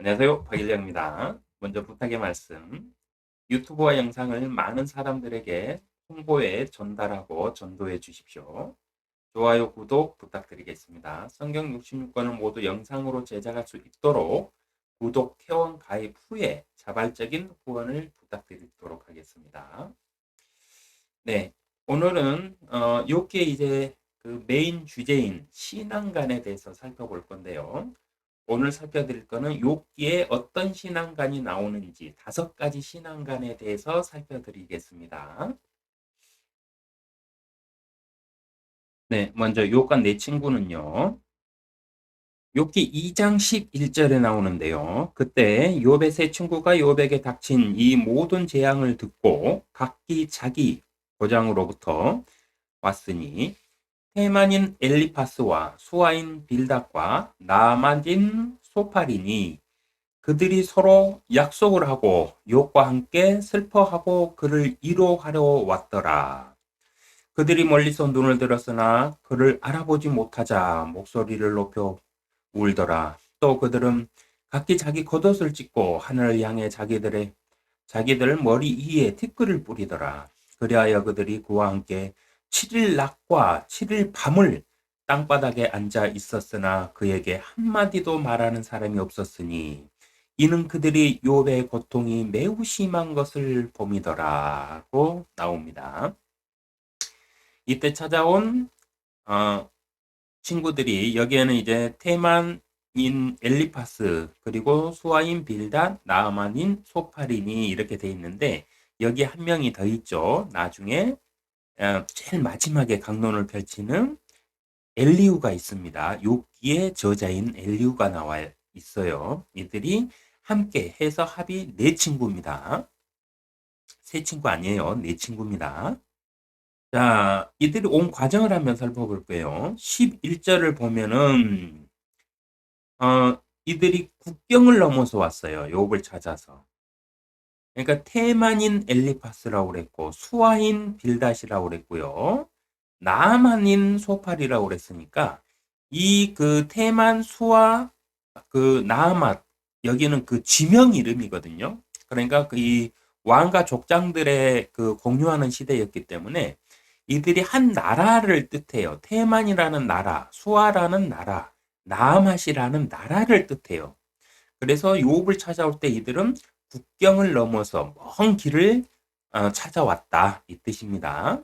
안녕하세요. 박일영입니다. 먼저 부탁의 말씀. 유튜브와 영상을 많은 사람들에게 홍보에 전달하고 전도해 주십시오. 좋아요, 구독 부탁드리겠습니다. 성경 66권을 모두 영상으로 제작할 수 있도록 구독, 회원 가입 후에 자발적인 후원을 부탁드리도록 하겠습니다. 네, 오늘은 요게 이제 그 메인 주제인 신앙관에 대해서 살펴볼 건데요. 오늘 살펴드릴 거는 욥기에 어떤 신앙관이 나오는지 5가지 신앙관에 대해서 살펴드리겠습니다. 네, 먼저 욥과 내 친구는요. 욥기 2장 11절에 나오는데요. 그때 욥의 세 친구가 욥에게 닥친 이 모든 재앙을 듣고 각기 자기 고장으로부터 왔으니 테만인 엘리파스와 수아인 빌닷과 나아만인 소팔이니 그들이 서로 약속을 하고 욥과 함께 슬퍼하고 그를 위로하려 왔더라. 그들이 멀리서 눈을 들었으나 그를 알아보지 못하자 목소리를 높여 울더라. 또 그들은 각기 자기 겉옷을 찢고 하늘을 향해 자기들 머리 위에 티끌을 뿌리더라. 그리하여 그들이 그와 함께 7일 낮과 7일 밤을 땅바닥에 앉아 있었으나 그에게 한마디도 말하는 사람이 없었으니 이는 그들이 욥의 고통이 매우 심한 것을 봄이더라고 나옵니다. 이때 찾아온 어, 친구들이 여기에는 이제 테만인 엘리파스 그리고 수아인 빌닷 나아만인 소파린이 이렇게 돼 있는데 여기 한 명이 더 있죠. 나중에 제일 마지막에 강론을 펼치는 엘리후가 있습니다. 욥기의 저자인 엘리후가 나와 있어요. 이들이 함께 해서 합이 네 친구입니다. 세 친구 아니에요. 네 친구입니다. 자, 이들이 온 과정을 한번 살펴볼 거예요. 11절을 보면은 이들이 국경을 넘어서 왔어요. 욥을 찾아서. 그러니까 테만인 엘리파스라고 그랬고 수아인 빌닷이라고 그랬고요. 나아만인 소팔이라고 그랬으니까 이 그 테만 수아 그 나아맛 여기는 그 지명 이름이거든요. 그러니까 그 이 왕과 족장들의 그 공유하는 시대였기 때문에 이들이 한 나라를 뜻해요. 테만이라는 나라, 수아라는 나라, 나아맛이라는 나라를 뜻해요. 그래서 욥을 찾아올 때 이들은 국경을 넘어서 먼 길을 찾아왔다 이 뜻입니다.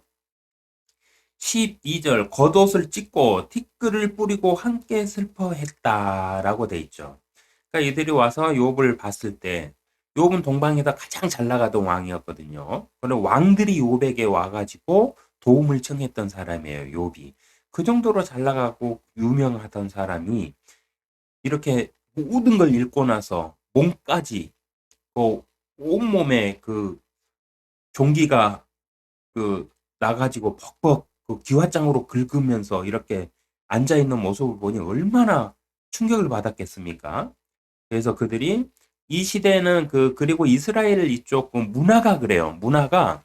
12절 겉옷을 찢고 티끌을 뿌리고 함께 슬퍼했다라고 돼 있죠. 그러니까 이들이 와서 욥을 봤을 때 욥은 동방에서 가장 잘 나가던 왕이었거든요. 그런 왕들이 욥에게 와가지고 도움을 청했던 사람이에요. 욥이. 그 정도로 잘 나가고 유명하던 사람이 이렇게 모든 걸 잃고 나서 몸까지 그 온몸에 그 종기가 그 나가지고 벅벅 그 기와장으로 긁으면서 이렇게 앉아 있는 모습을 보니 얼마나 충격을 받았겠습니까? 그래서 그들이 이 시대에는 그리고 이스라엘 이쪽 그 문화가 그래요. 문화가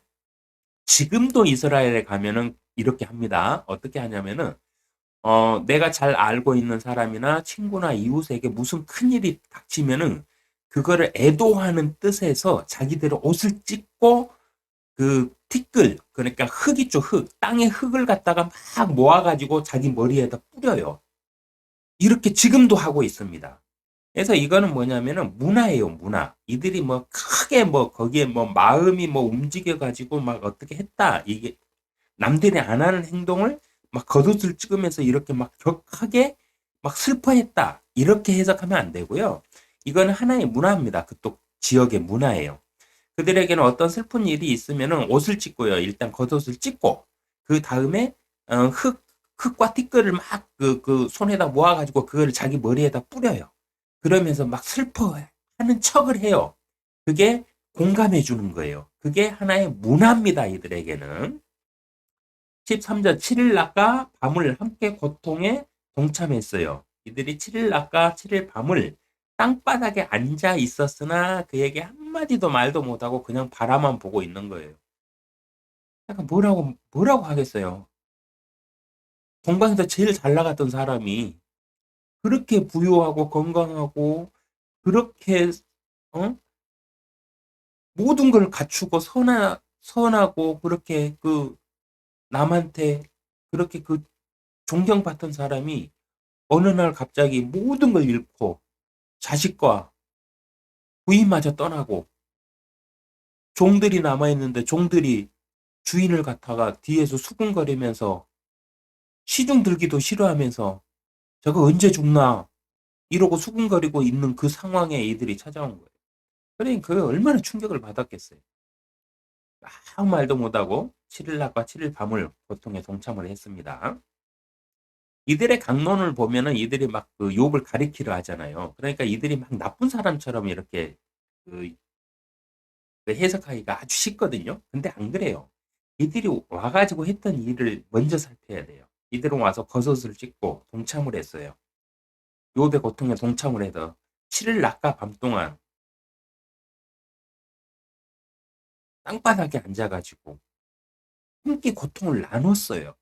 지금도 이스라엘에 가면은 이렇게 합니다. 어떻게 하냐면은 내가 잘 알고 있는 사람이나 친구나 이웃에게 무슨 큰일이 닥치면은 그거를 애도하는 뜻에서 자기들의 옷을 찢고 그 티끌 그러니까 흙 있죠 흙 땅에 흙을 갖다가 막 모아가지고 자기 머리에다 뿌려요. 이렇게 지금도 하고 있습니다. 그래서 이거는 뭐냐면은 문화예요 문화. 이들이 뭐 크게 뭐 거기에 뭐 마음이 뭐 움직여 가지고 막 어떻게 했다 이게 남들이 안 하는 행동을 막 겉옷을 찍으면서 이렇게 막 격하게 막 슬퍼했다 이렇게 해석하면 안 되고요. 이거는 하나의 문화입니다. 그쪽 지역의 문화예요. 그들에게는 어떤 슬픈 일이 있으면은 옷을 찢고요. 일단 겉옷을 찢고 그 다음에 흙과 티끌을 막 그 손에다 모아가지고 그걸 자기 머리에다 뿌려요. 그러면서 막 슬퍼하는 척을 해요. 그게 공감해 주는 거예요. 그게 하나의 문화입니다. 이들에게는. 13절 7일 낮과 밤을 함께 고통에 동참했어요. 이들이 7일 낮과 7일 밤을 땅바닥에 앉아 있었으나 그에게 한마디도 말도 못하고 그냥 바라만 보고 있는 거예요. 약간 뭐라고 하겠어요. 동방에서 제일 잘 나갔던 사람이 그렇게 부유하고 건강하고 그렇게 어? 모든 걸 갖추고 선하고 그렇게 그 남한테 그렇게 그 존경받던 사람이 어느 날 갑자기 모든 걸 잃고 자식과 부인마저 떠나고 종들이 남아있는데 종들이 주인을 갖다가 뒤에서 수군거리면서 시중 들기도 싫어하면서 저거 언제 죽나 이러고 수군거리고 있는 그 상황에 이들이 찾아온 거예요. 그러니 그 얼마나 충격을 받았겠어요. 아무 말도 못하고 7일 낮과 7일 밤을 고통에 동참을 했습니다. 이들의 강론을 보면은 이들이 막 그 욥을 가리키려 하잖아요. 그러니까 이들이 막 나쁜 사람처럼 이렇게 그 해석하기가 아주 쉽거든요. 근데 안 그래요. 이들이 와가지고 했던 일을 먼저 살펴야 돼요. 이들은 와서 버섯을 찍고 동참을 했어요. 욥의 고통에 동참을 해서 7일 낮과 밤 동안 땅바닥에 앉아가지고 함께 고통을 나눴어요.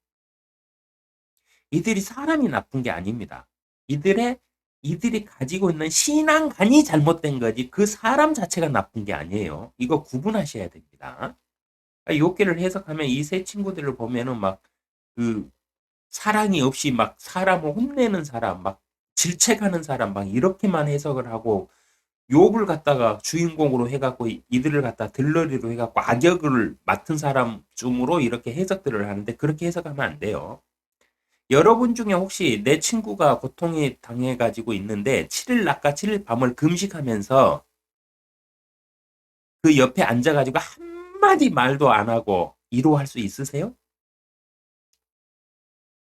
이들이 사람이 나쁜 게 아닙니다. 이들이 가지고 있는 신앙관이 잘못된 거지 그 사람 자체가 나쁜 게 아니에요. 이거 구분하셔야 됩니다. 욥기를 해석하면 이 세 친구들을 보면은 막 그 사랑이 없이 막 사람을 혼내는 사람, 막 질책하는 사람, 막 이렇게만 해석을 하고 욥을 갖다가 주인공으로 해갖고 이들을 갖다 들러리로 해갖고 악역을 맡은 사람쯤으로 이렇게 해석들을 하는데 그렇게 해석하면 안 돼요. 여러분 중에 혹시 내 친구가 고통에 당해가지고 있는데 7일 낮과 7일 밤을 금식하면서 그 옆에 앉아가지고 한마디 말도 안 하고 위로할 수 있으세요?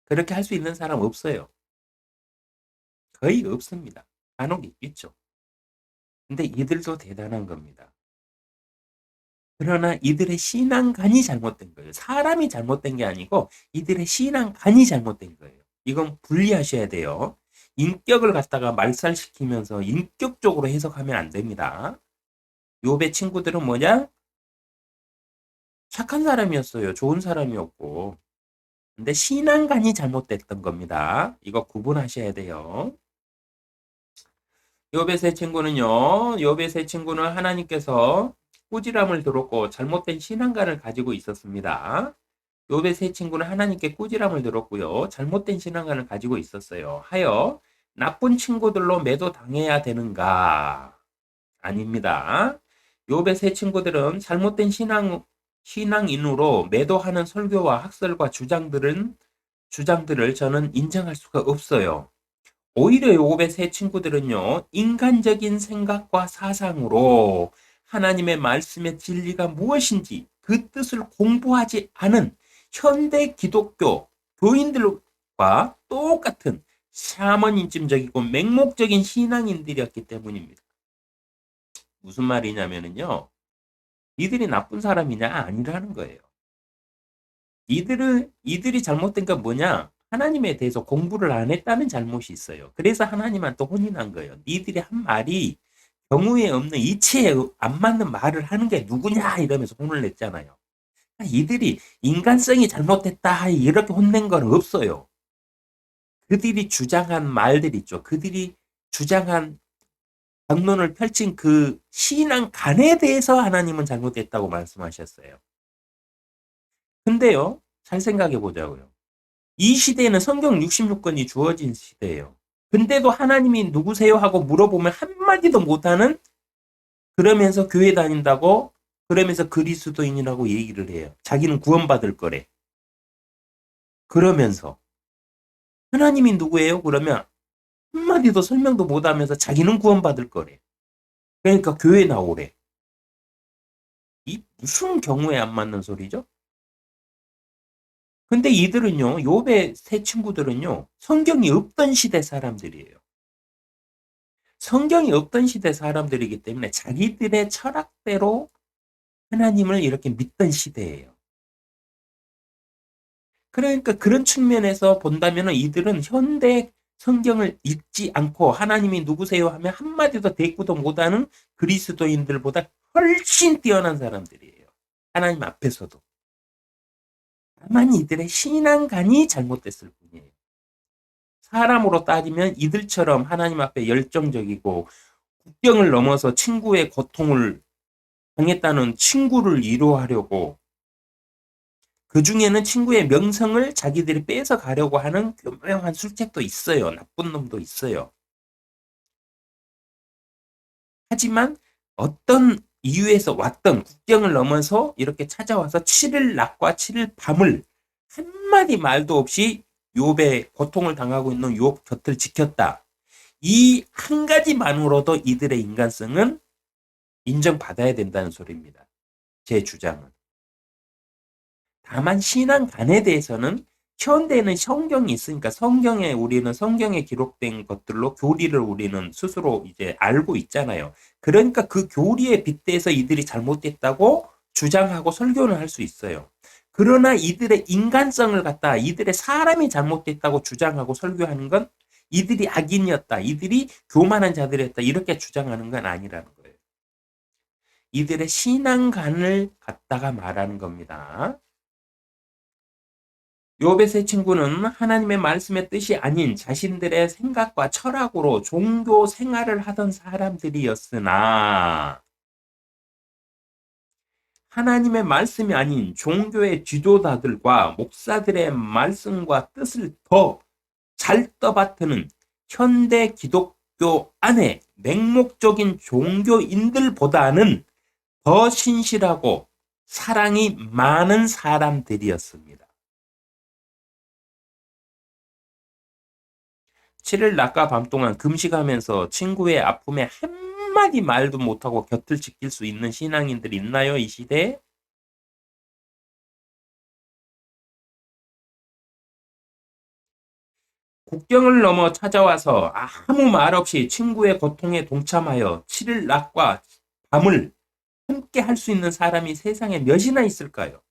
그렇게 할 수 있는 사람 없어요. 거의 없습니다. 간혹 있겠죠. 근데 이들도 대단한 겁니다. 그러나 이들의 신앙관이 잘못된 거예요. 사람이 잘못된 게 아니고 이들의 신앙관이 잘못된 거예요. 이건 분리하셔야 돼요. 인격을 갖다가 말살시키면서 인격적으로 해석하면 안 됩니다. 욥의 친구들은 뭐냐? 착한 사람이었어요. 좋은 사람이었고. 근데 신앙관이 잘못됐던 겁니다. 이거 구분하셔야 돼요. 욥의 세 친구는요. 욥의 세 친구는 하나님께서 꾸지람을 들었고 잘못된 신앙관을 가지고 있었습니다. 욥의 세 친구는 하나님께 꾸지람을 들었고요. 잘못된 신앙관을 가지고 있었어요. 하여 나쁜 친구들로 매도당해야 되는가? 아닙니다. 욥의 세 친구들은 잘못된 신앙인으로 매도하는 설교와 학설과 주장들을 저는 인정할 수가 없어요. 오히려 욥의 세 친구들은요, 인간적인 생각과 사상으로 하나님의 말씀의 진리가 무엇인지 그 뜻을 공부하지 않은 현대 기독교 교인들과 똑같은 샤머니즘적이고 맹목적인 신앙인들이었기 때문입니다. 무슨 말이냐면요, 이들이 나쁜 사람이냐? 아니라는 거예요. 이들이 잘못된 건 뭐냐? 하나님에 대해서 공부를 안 했다는 잘못이 있어요. 그래서 하나님한테 혼이 난 거예요. 니들이 한 말이 경우에 없는 이치에 안 맞는 말을 하는 게 누구냐? 이러면서 혼을 냈잖아요. 이들이 인간성이 잘못됐다. 이렇게 혼낸 건 없어요. 그들이 주장한 말들 있죠. 그들이 주장한 반론을 펼친 그 신앙관에 대해서 하나님은 잘못됐다고 말씀하셨어요. 근데요, 잘 생각해 보자고요. 이 시대에는 성경 66권이 주어진 시대예요. 근데도 하나님이 누구세요? 하고 물어보면 한마디도 못하는 그러면서 교회 다닌다고 그러면서 그리스도인이라고 얘기를 해요. 자기는 구원받을 거래. 그러면서 하나님이 누구예요? 그러면 한마디도 설명도 못하면서 자기는 구원받을 거래. 그러니까 교회 나오래. 이 무슨 경우에 안 맞는 소리죠? 근데 이들은요, 욥의 세 친구들은요, 성경이 없던 시대 사람들이에요. 성경이 없던 시대 사람들이기 때문에 자기들의 철학대로 하나님을 이렇게 믿던 시대예요. 그러니까 그런 측면에서 본다면 이들은 현대 성경을 읽지 않고 하나님이 누구세요 하면 한마디도 대꾸도 못하는 그리스도인들보다 훨씬 뛰어난 사람들이에요. 하나님 앞에서도. 다만 이들의 신앙관이 잘못됐을 뿐이에요. 사람으로 따지면 이들처럼 하나님 앞에 열정적이고 국경을 넘어서 친구의 고통을 당했다는 친구를 위로하려고 그 중에는 친구의 명성을 자기들이 뺏어 가려고 하는 교묘한 술책도 있어요. 나쁜 놈도 있어요. 하지만 어떤 이유에서 왔던 국경을 넘어서 이렇게 찾아와서 7일 낮과 7일 밤을 한마디 말도 없이 욥의 고통을 당하고 있는 욥 곁을 지켰다. 이 한 가지만으로도 이들의 인간성은 인정받아야 된다는 소리입니다. 제 주장은. 다만 신앙관에 대해서는 현대에는 성경이 있으니까 성경에 우리는 성경에 기록된 것들로 교리를 우리는 스스로 이제 알고 있잖아요. 그러니까 그 교리에 빗대서 이들이 잘못됐다고 주장하고 설교를 할 수 있어요. 그러나 이들의 인간성을 갖다 이들의 사람이 잘못됐다고 주장하고 설교하는 건 이들이 악인이었다. 이들이 교만한 자들이었다. 이렇게 주장하는 건 아니라는 거예요. 이들의 신앙관을 갖다가 말하는 겁니다. 욥의 세 친구는 하나님의 말씀의 뜻이 아닌 자신들의 생각과 철학으로 종교 생활을 하던 사람들이었으나 하나님의 말씀이 아닌 종교의 지도자들과 목사들의 말씀과 뜻을 더 잘 떠받드는 현대 기독교 안에 맹목적인 종교인들보다는 더 신실하고 사랑이 많은 사람들이었습니다. 7일 낮과 밤 동안 금식하면서 친구의 아픔에 한마디 말도 못하고 곁을 지킬 수 있는 신앙인들이 있나요, 이 시대에? 국경을 넘어 찾아와서 아무 말 없이 친구의 고통에 동참하여 7일 낮과 밤을 함께 할 수 있는 사람이 세상에 몇이나 있을까요?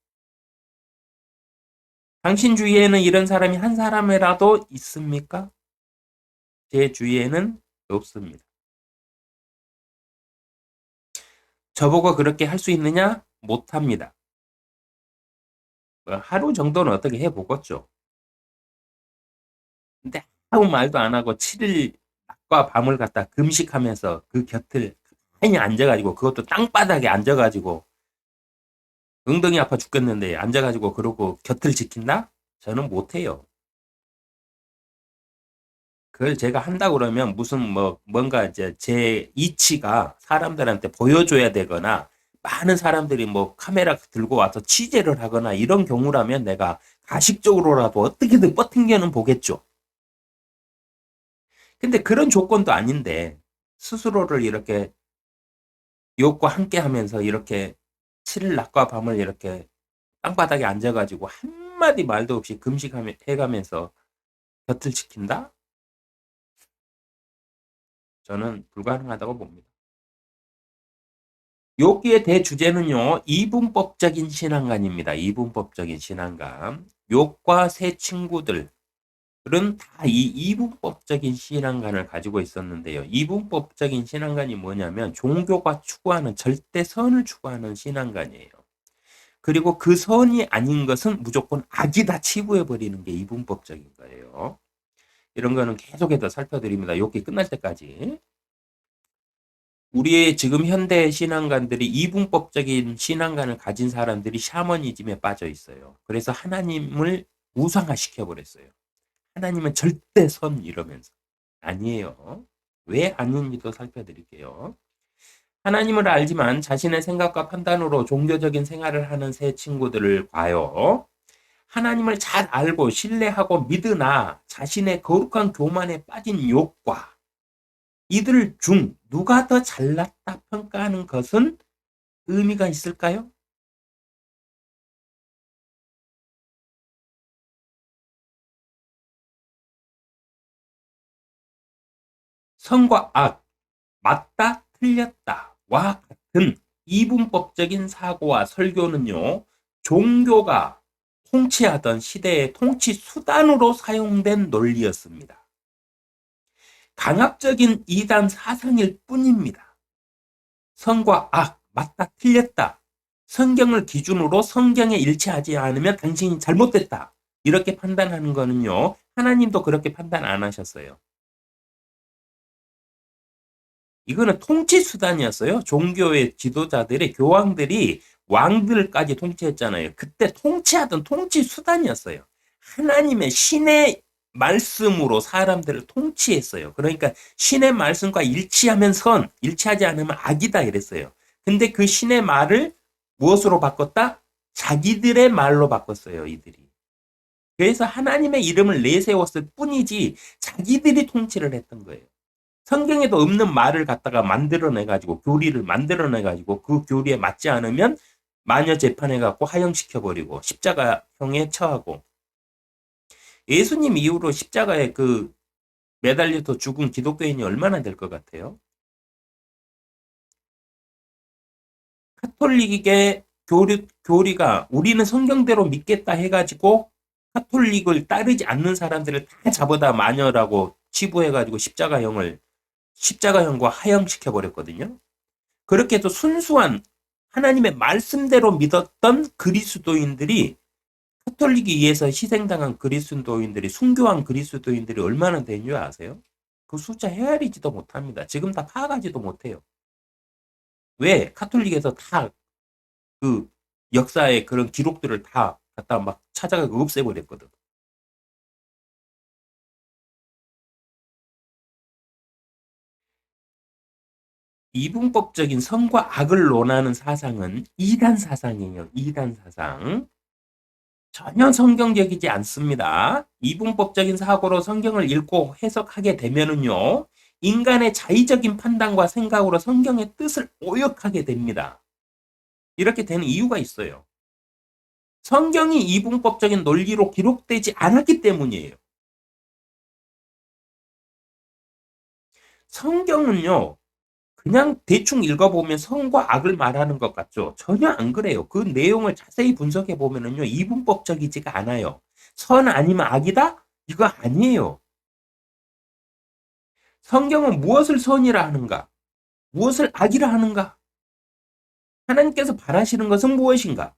당신 주위에는 이런 사람이 한 사람이라도 있습니까? 제 주위에는 없습니다. 저보고 그렇게 할 수 있느냐? 못합니다. 하루 정도는 어떻게 해보겠죠. 근데 아무 말도 안 하고 7일 낮과 밤을 갖다 금식하면서 그 곁을 가만히 앉아가지고 그것도 땅바닥에 앉아가지고 엉덩이 아파 죽겠는데 앉아가지고 그러고 곁을 지킨다? 저는 못해요. 그걸 제가 한다 그러면 무슨 뭔가 이제 제 이치가 사람들한테 보여줘야 되거나 많은 사람들이 뭐 카메라 들고 와서 취재를 하거나 이런 경우라면 내가 가식적으로라도 어떻게든 버팅겨는 보겠죠. 근데 그런 조건도 아닌데 스스로를 이렇게 욥과 함께 하면서 이렇게 7일 낮과 밤을 이렇게 땅바닥에 앉아가지고 한마디 말도 없이 금식해가면서 곁을 지킨다? 저는 불가능하다고 봅니다. 여기에 대주제는요, 이분법적인 신앙관입니다. 이분법적인 신앙관. 욥과 세 친구들은 다 이 이분법적인 신앙관을 가지고 있었는데요. 이분법적인 신앙관이 뭐냐면 종교가 추구하는 절대선을 추구하는 신앙관이에요. 그리고 그 선이 아닌 것은 무조건 악이다 치부해버리는 게 이분법적인 거예요. 이런 거는 계속해서 살펴드립니다. 욥기 끝날 때까지. 우리의 지금 현대 신앙가들이 이분법적인 신앙관을 가진 사람들이 샤머니즘에 빠져 있어요. 그래서 하나님을 우상화 시켜버렸어요. 하나님은 절대 선 이러면서. 아니에요. 왜 아닌지도 살펴드릴게요. 하나님을 알지만 자신의 생각과 판단으로 종교적인 생활을 하는 새 친구들을 봐요. 하나님을 잘 알고 신뢰하고 믿으나 자신의 거룩한 교만에 빠진 욥과 이들 중 누가 더 잘났다 평가하는 것은 의미가 있을까요? 선과 악, 맞다, 틀렸다와 같은 이분법적인 사고와 설교는요, 종교가 통치하던 시대의 통치 수단으로 사용된 논리였습니다. 강압적인 이단 사상일 뿐입니다. 선과 악, 맞다, 틀렸다. 성경을 기준으로 성경에 일치하지 않으면 당신이 잘못됐다. 이렇게 판단하는 거는요, 하나님도 그렇게 판단 안 하셨어요. 이거는 통치 수단이었어요. 종교의 지도자들의 교황들이 왕들까지 통치했잖아요. 그때 통치하던 통치 수단이었어요. 하나님의 신의 말씀으로 사람들을 통치했어요. 그러니까 신의 말씀과 일치하면 선, 일치하지 않으면 악이다 이랬어요. 근데 그 신의 말을 무엇으로 바꿨다? 자기들의 말로 바꿨어요, 이들이. 그래서 하나님의 이름을 내세웠을 뿐이지 자기들이 통치를 했던 거예요. 성경에도 없는 말을 갖다가 만들어내가지고 교리를 만들어내가지고 그 교리에 맞지 않으면 마녀 재판해갖고 하형시켜버리고 십자가형에 처하고 예수님 이후로 십자가에 그 매달려서 죽은 기독교인이 얼마나 될 것 같아요? 카톨릭의 교리가 우리는 성경대로 믿겠다 해가지고 카톨릭을 따르지 않는 사람들을 다 잡아다 마녀라고 치부해가지고 십자가형과 하형시켜버렸거든요. 그렇게 해서 순수한 하나님의 말씀대로 믿었던 그리스도인들이 카톨릭에 의해서 희생당한 그리스도인들이 순교한 그리스도인들이 얼마나 되는 줄 아세요? 그 숫자 헤아리지도 못합니다. 지금 다 파악하지도 못해요. 왜? 카톨릭에서 다 그 역사의 그런 기록들을 다 갖다 막 찾아가고 없애버렸거든. 이분법적인 선과 악을 논하는 사상은 이단 사상이에요. 이단 사상. 전혀 성경적이지 않습니다. 이분법적인 사고로 성경을 읽고 해석하게 되면은요, 인간의 자의적인 판단과 생각으로 성경의 뜻을 오역하게 됩니다. 이렇게 되는 이유가 있어요. 성경이 이분법적인 논리로 기록되지 않았기 때문이에요. 성경은요, 그냥 대충 읽어보면 선과 악을 말하는 것 같죠? 전혀 안 그래요. 그 내용을 자세히 분석해 보면은요, 이분법적이지가 않아요. 선 아니면 악이다? 이거 아니에요. 성경은 무엇을 선이라 하는가? 무엇을 악이라 하는가? 하나님께서 바라시는 것은 무엇인가?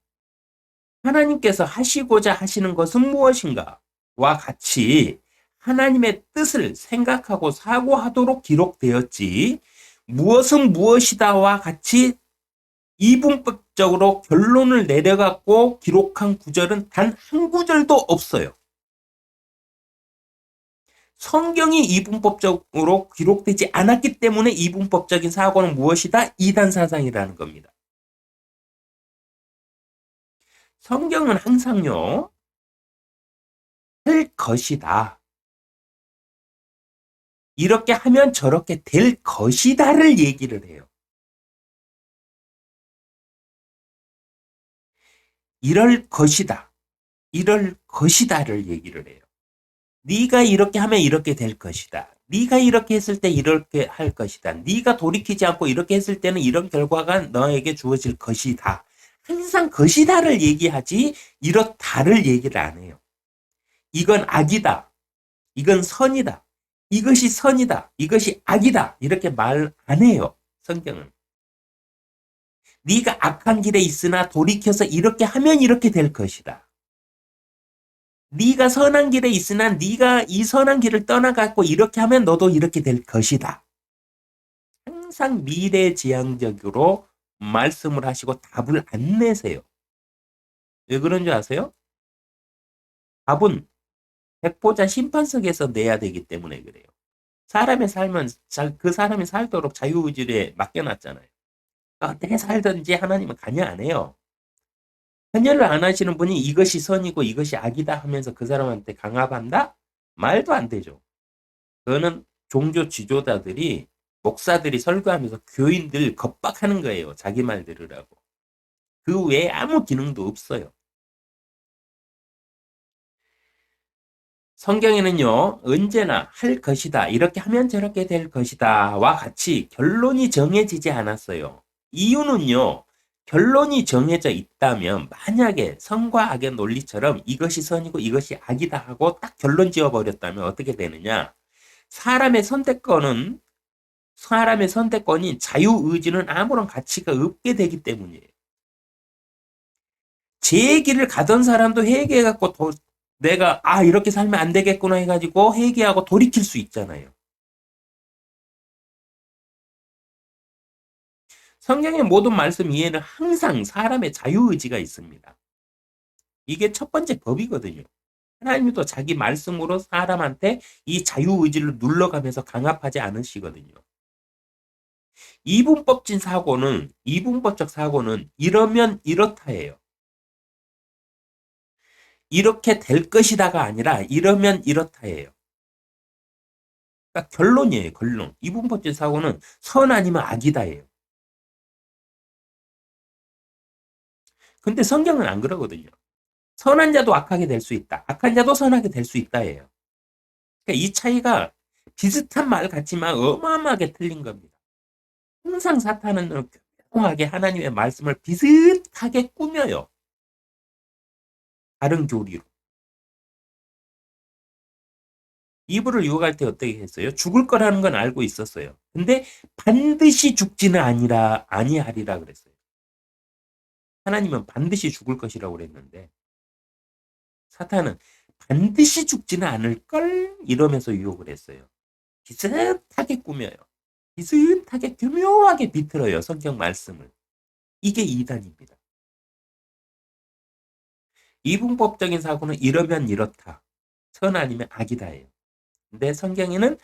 하나님께서 하시고자 하시는 것은 무엇인가? 와 같이 하나님의 뜻을 생각하고 사고하도록 기록되었지, 무엇은 무엇이다와 같이 이분법적으로 결론을 내려갖고 기록한 구절은 단 한 구절도 없어요. 성경이 이분법적으로 기록되지 않았기 때문에 이분법적인 사고는 무엇이다? 이단 사상이라는 겁니다. 성경은 항상요, 할 것이다. 이렇게 하면 저렇게 될 것이다를 얘기를 해요. 이럴 것이다. 이럴 것이다를 얘기를 해요. 네가 이렇게 하면 이렇게 될 것이다. 네가 이렇게 했을 때 이렇게 할 것이다. 네가 돌이키지 않고 이렇게 했을 때는 이런 결과가 너에게 주어질 것이다. 항상 것이다를 얘기하지 이렇다를 얘기를 안 해요. 이건 악이다. 이건 선이다. 이것이 선이다. 이것이 악이다. 이렇게 말 안 해요. 성경은. 네가 악한 길에 있으나 돌이켜서 이렇게 하면 이렇게 될 것이다. 네가 선한 길에 있으나 네가 이 선한 길을 떠나갖고 이렇게 하면 너도 이렇게 될 것이다. 항상 미래지향적으로 말씀을 하시고 답을 안 내세요. 왜 그런 줄 아세요? 답은 백보자 심판석에서 내야 되기 때문에 그래요. 사람의 삶은 그 사람이 살도록 자유의지에 맡겨놨잖아요. 어떻게 살든지 하나님은 관여 안 해요. 관여를 안 하시는 분이 이것이 선이고 이것이 악이다 하면서 그 사람한테 강압한다? 말도 안 되죠. 그거는 종교 지도자들이 목사들이 설교하면서 교인들 겁박하는 거예요. 자기 말 들으라고. 그 외에 아무 기능도 없어요. 성경에는요, 언제나 할 것이다, 이렇게 하면 저렇게 될 것이다와 같이 결론이 정해지지 않았어요. 이유는요, 결론이 정해져 있다면 만약에 선과 악의 논리처럼 이것이 선이고 이것이 악이다 하고 딱 결론 지어버렸다면 어떻게 되느냐? 사람의 선택권은 사람의 선택권이 자유의지는 아무런 가치가 없게 되기 때문이에요. 제 길을 가던 사람도 회개해갖고 내가 이렇게 살면 안 되겠구나 해가지고 회개하고 돌이킬 수 있잖아요. 성경의 모든 말씀 이해는 항상 사람의 자유의지가 있습니다. 이게 첫 번째 법이거든요. 하나님도 자기 말씀으로 사람한테 이 자유의지를 눌러가면서 강압하지 않으시거든요. 이분법적 사고는 이러면 이렇다예요. 이렇게 될 것이다가 아니라 이러면 이렇다예요. 그러니까 결론이에요, 결론. 이분법적 사고는 선 아니면 악이다예요. 근데 성경은 안 그러거든요. 선한 자도 악하게 될 수 있다. 악한 자도 선하게 될 수 있다예요. 그러니까 이 차이가 비슷한 말 같지만 어마어마하게 틀린 겁니다. 항상 사탄은 교묘하게 하나님의 말씀을 비슷하게 꾸며요. 다른 교리로. 이브를 유혹할 때 어떻게 했어요? 죽을 거라는 건 알고 있었어요. 근데 반드시 죽지는 아니하리라 그랬어요. 하나님은 반드시 죽을 것이라고 그랬는데 사탄은 반드시 죽지는 않을 걸 이러면서 유혹을 했어요. 비슷하게 꾸며요. 비슷하게 교묘하게 비틀어요. 성경 말씀을. 이게 이단입니다. 이분법적인 사고는 이러면 이렇다. 선 아니면 악이다예요. 근데 성경에는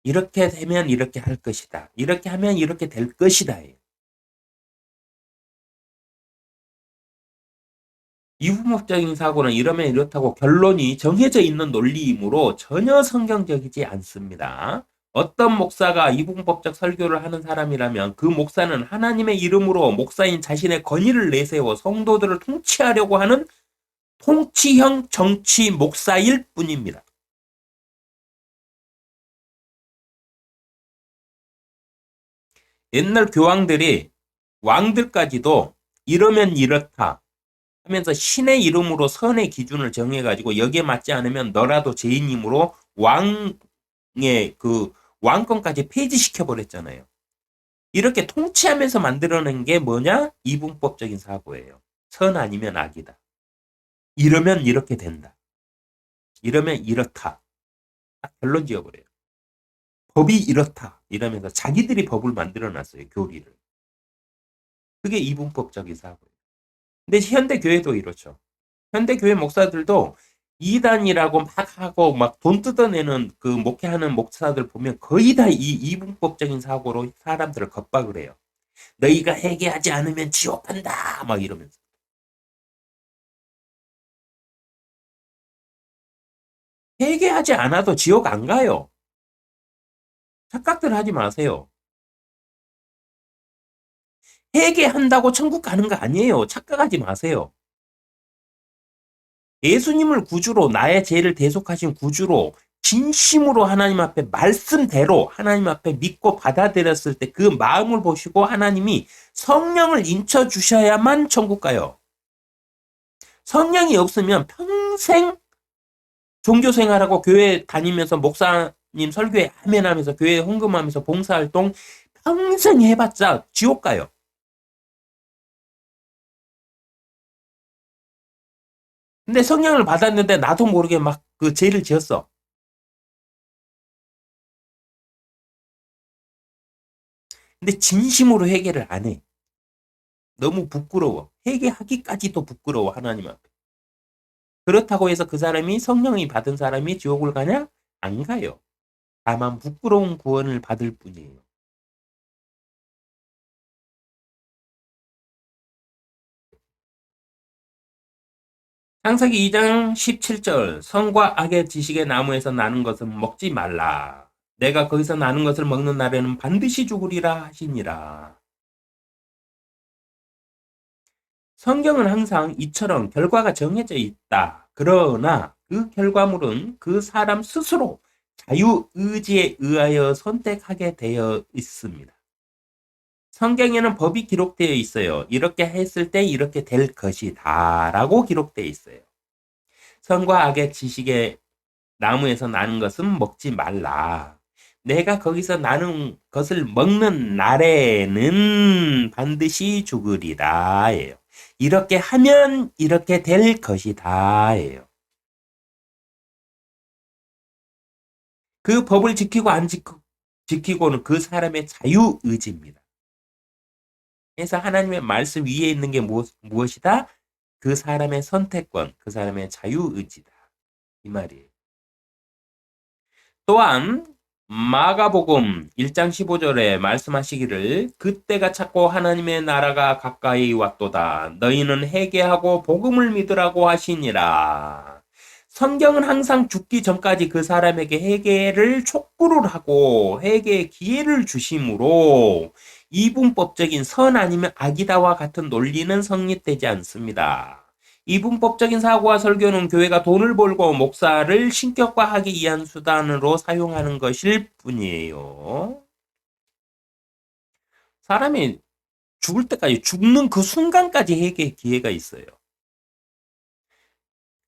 이렇게 되면 이렇게 할 것이다. 이렇게 하면 이렇게 될 것이다예요. 이분법적인 사고는 이러면 이렇다고 결론이 정해져 있는 논리이므로 전혀 성경적이지 않습니다. 어떤 목사가 이분법적 설교를 하는 사람이라면 그 목사는 하나님의 이름으로 목사인 자신의 권위를 내세워 성도들을 통치하려고 하는 통치형 정치 목사일 뿐입니다. 옛날 교황들이 왕들까지도 이러면 이렇다 하면서 신의 이름으로 선의 기준을 정해가지고 여기에 맞지 않으면 너라도 죄인이므로 왕의 그 왕권까지 폐지시켜 버렸잖아요. 이렇게 통치하면서 만들어낸 게 뭐냐? 이분법적인 사고예요. 선 아니면 악이다. 이러면 이렇게 된다. 이러면 이렇다. 딱 결론 지어버려요. 법이 이렇다. 이러면서 자기들이 법을 만들어 놨어요. 교리를. 그게 이분법적인 사고예요. 근데 현대 교회도 이렇죠. 현대 교회 목사들도 이단이라고 막 하고 막 돈 뜯어내는 그 목회하는 목사들 보면 거의 다 이 이분법적인 사고로 사람들을 겁박을 해요. 너희가 회개하지 않으면 지옥 간다 막 이러면서. 회개하지 않아도 지옥 안 가요. 착각들 하지 마세요. 회개한다고 천국 가는 거 아니에요. 착각하지 마세요. 예수님을 구주로 나의 죄를 대속하신 구주로 진심으로 하나님 앞에 말씀대로 하나님 앞에 믿고 받아들였을 때 그 마음을 보시고 하나님이 성령을 인쳐 주셔야만 천국 가요. 성령이 없으면 평생 종교 생활하고 교회 다니면서 목사님 설교에 아멘하면서 교회 헌금하면서 봉사활동 평생 해봤자 지옥 가요. 근데 성령을 받았는데 나도 모르게 막 그 죄를 지었어. 근데 진심으로 회개를 안 해. 너무 부끄러워. 회개하기까지도 부끄러워, 하나님 앞에. 그렇다고 해서 그 사람이 성령이 받은 사람이 지옥을 가냐? 안 가요. 다만 부끄러운 구원을 받을 뿐이에요. 창세기 2장 17절 선과 악의 지식의 나무에서 나는 것은 먹지 말라. 내가 거기서 나는 것을 먹는 날에는 반드시 죽으리라 하시니라. 성경은 항상 이처럼 결과가 정해져 있다. 그러나 그 결과물은 그 사람 스스로 자유의지에 의하여 선택하게 되어 있습니다. 성경에는 법이 기록되어 있어요. 이렇게 했을 때 이렇게 될 것이다 라고 기록되어 있어요. 선과 악의 지식의 나무에서 나는 것은 먹지 말라. 내가 거기서 나는 것을 먹는 날에는 반드시 죽으리라 예요. 이렇게 하면 이렇게 될 것이다 예요. 그 법을 지키고 안 지키고는 그 사람의 자유의지입니다. 그래서 하나님의 말씀 위에 있는 게 무엇이다? 그 사람의 선택권, 그 사람의 자유의지다. 이 말이에요. 또한 마가복음 1장 15절에 말씀하시기를 그때가 찼고 하나님의 나라가 가까이 왔도다. 너희는 회개하고 복음을 믿으라고 하시니라. 성경은 항상 죽기 전까지 그 사람에게 회개를 촉구를 하고 회개의 기회를 주심으로 이분법적인 선 아니면 악이다와 같은 논리는 성립되지 않습니다. 이분법적인 사고와 설교는 교회가 돈을 벌고 목사를 신격화하기 위한 수단으로 사용하는 것일 뿐이에요. 사람이 죽을 때까지 죽는 그 순간까지 회개의 기회가 있어요.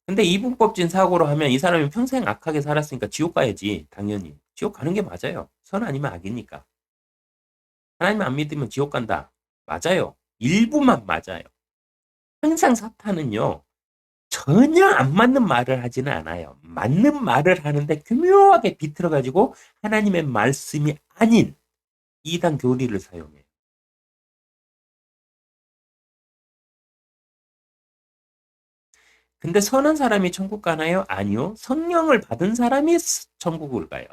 근데 이분법적인 사고로 하면 이 사람이 평생 악하게 살았으니까 지옥 가야지. 당연히. 지옥 가는 게 맞아요. 선 아니면 악이니까. 하나님 안 믿으면 지옥 간다. 맞아요. 일부만 맞아요. 항상 사탄은요. 전혀 안 맞는 말을 하지는 않아요. 맞는 말을 하는데 교묘하게 비틀어가지고 하나님의 말씀이 아닌 이단 교리를 사용해요. 근데 선한 사람이 천국 가나요? 아니요. 성령을 받은 사람이 천국을 가요.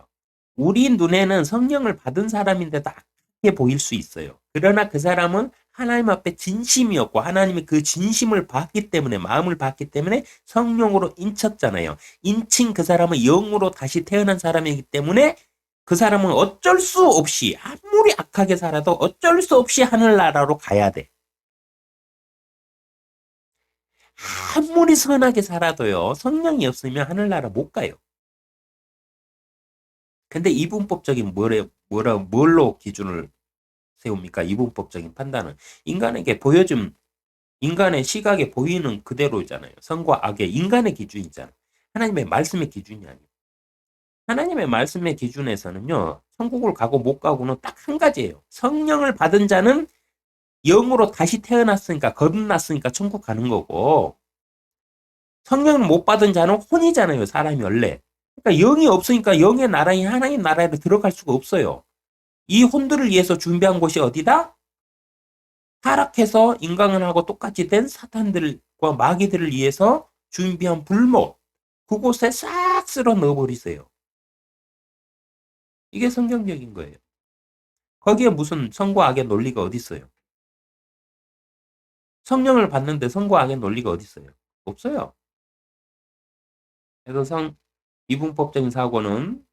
우리 눈에는 성령을 받은 사람인데도 악하게 보일 수 있어요. 그러나 그 사람은 하나님 앞에 진심이었고 하나님이 그 진심을 봤기 때문에 마음을 봤기 때문에 성령으로 인쳤잖아요. 인친 그 사람은 영으로 다시 태어난 사람이기 때문에 그 사람은 어쩔 수 없이 아무리 악하게 살아도 어쩔 수 없이 하늘나라로 가야 돼. 아무리 선하게 살아도요. 성령이 없으면 하늘나라 못 가요. 근데 이분법적인 뭘로 기준을 세웁니까? 이분법적인 판단은 인간에게 보여준 인간의 시각에 보이는 그대로잖아요. 선과 악의 인간의 기준이잖아요. 하나님의 말씀의 기준이 아니에요. 하나님의 말씀의 기준에서는요. 천국을 가고 못 가고는 딱 한 가지예요. 성령을 받은 자는 영으로 다시 태어났으니까 거듭났으니까 천국 가는 거고 성령을 못 받은 자는 혼이잖아요. 사람이 원래. 그러니까 영이 없으니까 영의 나라인 하나님 나라에 들어갈 수가 없어요. 이 혼들을 위해서 준비한 곳이 어디다? 타락해서 인간하고 똑같이 된 사탄들과 마귀들을 위해서 준비한 불목, 그곳에 싹 쓸어 넣어버리세요. 이게 성경적인 거예요. 거기에 무슨 선과 악의 논리가 어디 있어요? 성령을 받는데 선과 악의 논리가 어디 있어요? 없어요. 그래서 이분법적인 사고는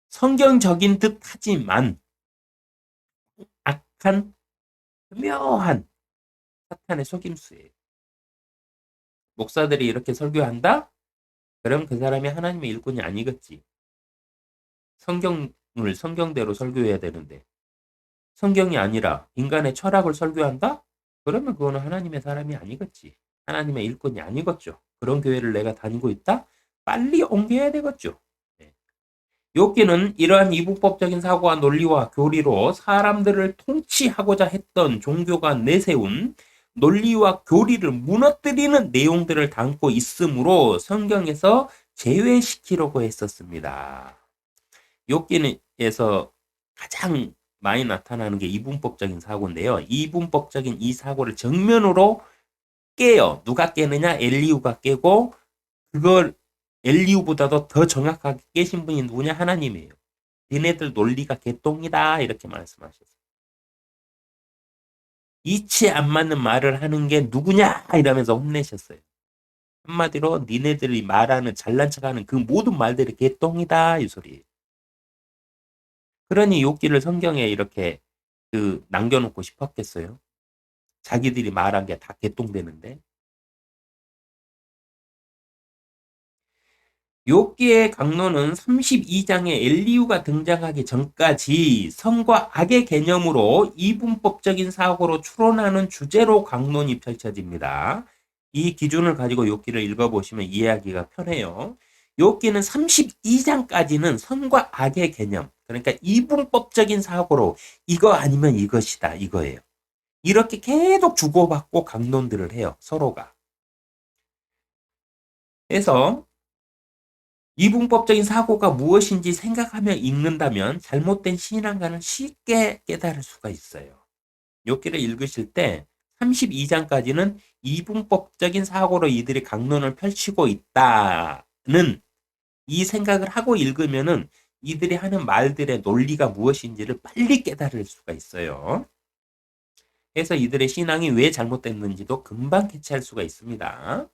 성경적인 듯 하지만 악한 묘한 사탄의 속임수예요. 목사들이 이렇게 설교한다? 그럼 그 사람이 하나님의 일꾼이 아니겠지. 성경대로 설교해야 되는데 성경이 아니라 인간의 철학을 설교한다? 그러면 그거는 하나님의 사람이 아니겠지. 하나님의 일꾼이 아니겠죠. 그런 교회를 내가 다니고 있다? 빨리 옮겨야 되겠죠. 네. 욥기는 이러한 이분법적인 사고와 논리와 교리로 사람들을 통치하고자 했던 종교가 내세운 논리와 교리를 무너뜨리는 내용들을 담고 있으므로 성경에서 제외시키려고 했었습니다. 욥기에서 가장 많이 나타나는 게 이분법적인 사고인데요. 이분법적인 이 사고를 정면으로 깨요. 누가 깨느냐? 엘리후가 깨고 그걸 엘리후보다도 더 정확하게 깨신 분이 누구냐? 하나님이에요. 니네들 논리가 개똥이다 이렇게 말씀하셨어요. 이치 안 맞는 말을 하는 게 누구냐? 이러면서 혼내셨어요. 한마디로 니네들이 말하는 잘난 척하는 그 모든 말들이 개똥이다 이 소리예요. 그러니 욥기를 성경에 이렇게 남겨놓고 싶었겠어요? 자기들이 말한 게 다 개똥되는데. 욥기의 강론은 32장에 엘리후가 등장하기 전까지 선과 악의 개념으로 이분법적인 사고로 추론하는 주제로 강론이 펼쳐집니다. 이 기준을 가지고 욥기를 읽어보시면 이해하기가 편해요. 욥기는 32장까지는 선과 악의 개념, 그러니까 이분법적인 사고로 이거 아니면 이것이다 이거예요. 이렇게 계속 주고받고 강론들을 해요. 서로가. 그래서 이분법적인 사고가 무엇인지 생각하며 읽는다면 잘못된 신앙관을 쉽게 깨달을 수가 있어요. 욥기를 읽으실 때 32장까지는 이분법적인 사고로 이들이 강론을 펼치고 있다는 이 생각을 하고 읽으면은 이들이 하는 말들의 논리가 무엇인지를 빨리 깨달을 수가 있어요. 그래서 이들의 신앙이 왜 잘못됐는지도 금방 캐치할 수가 있습니다.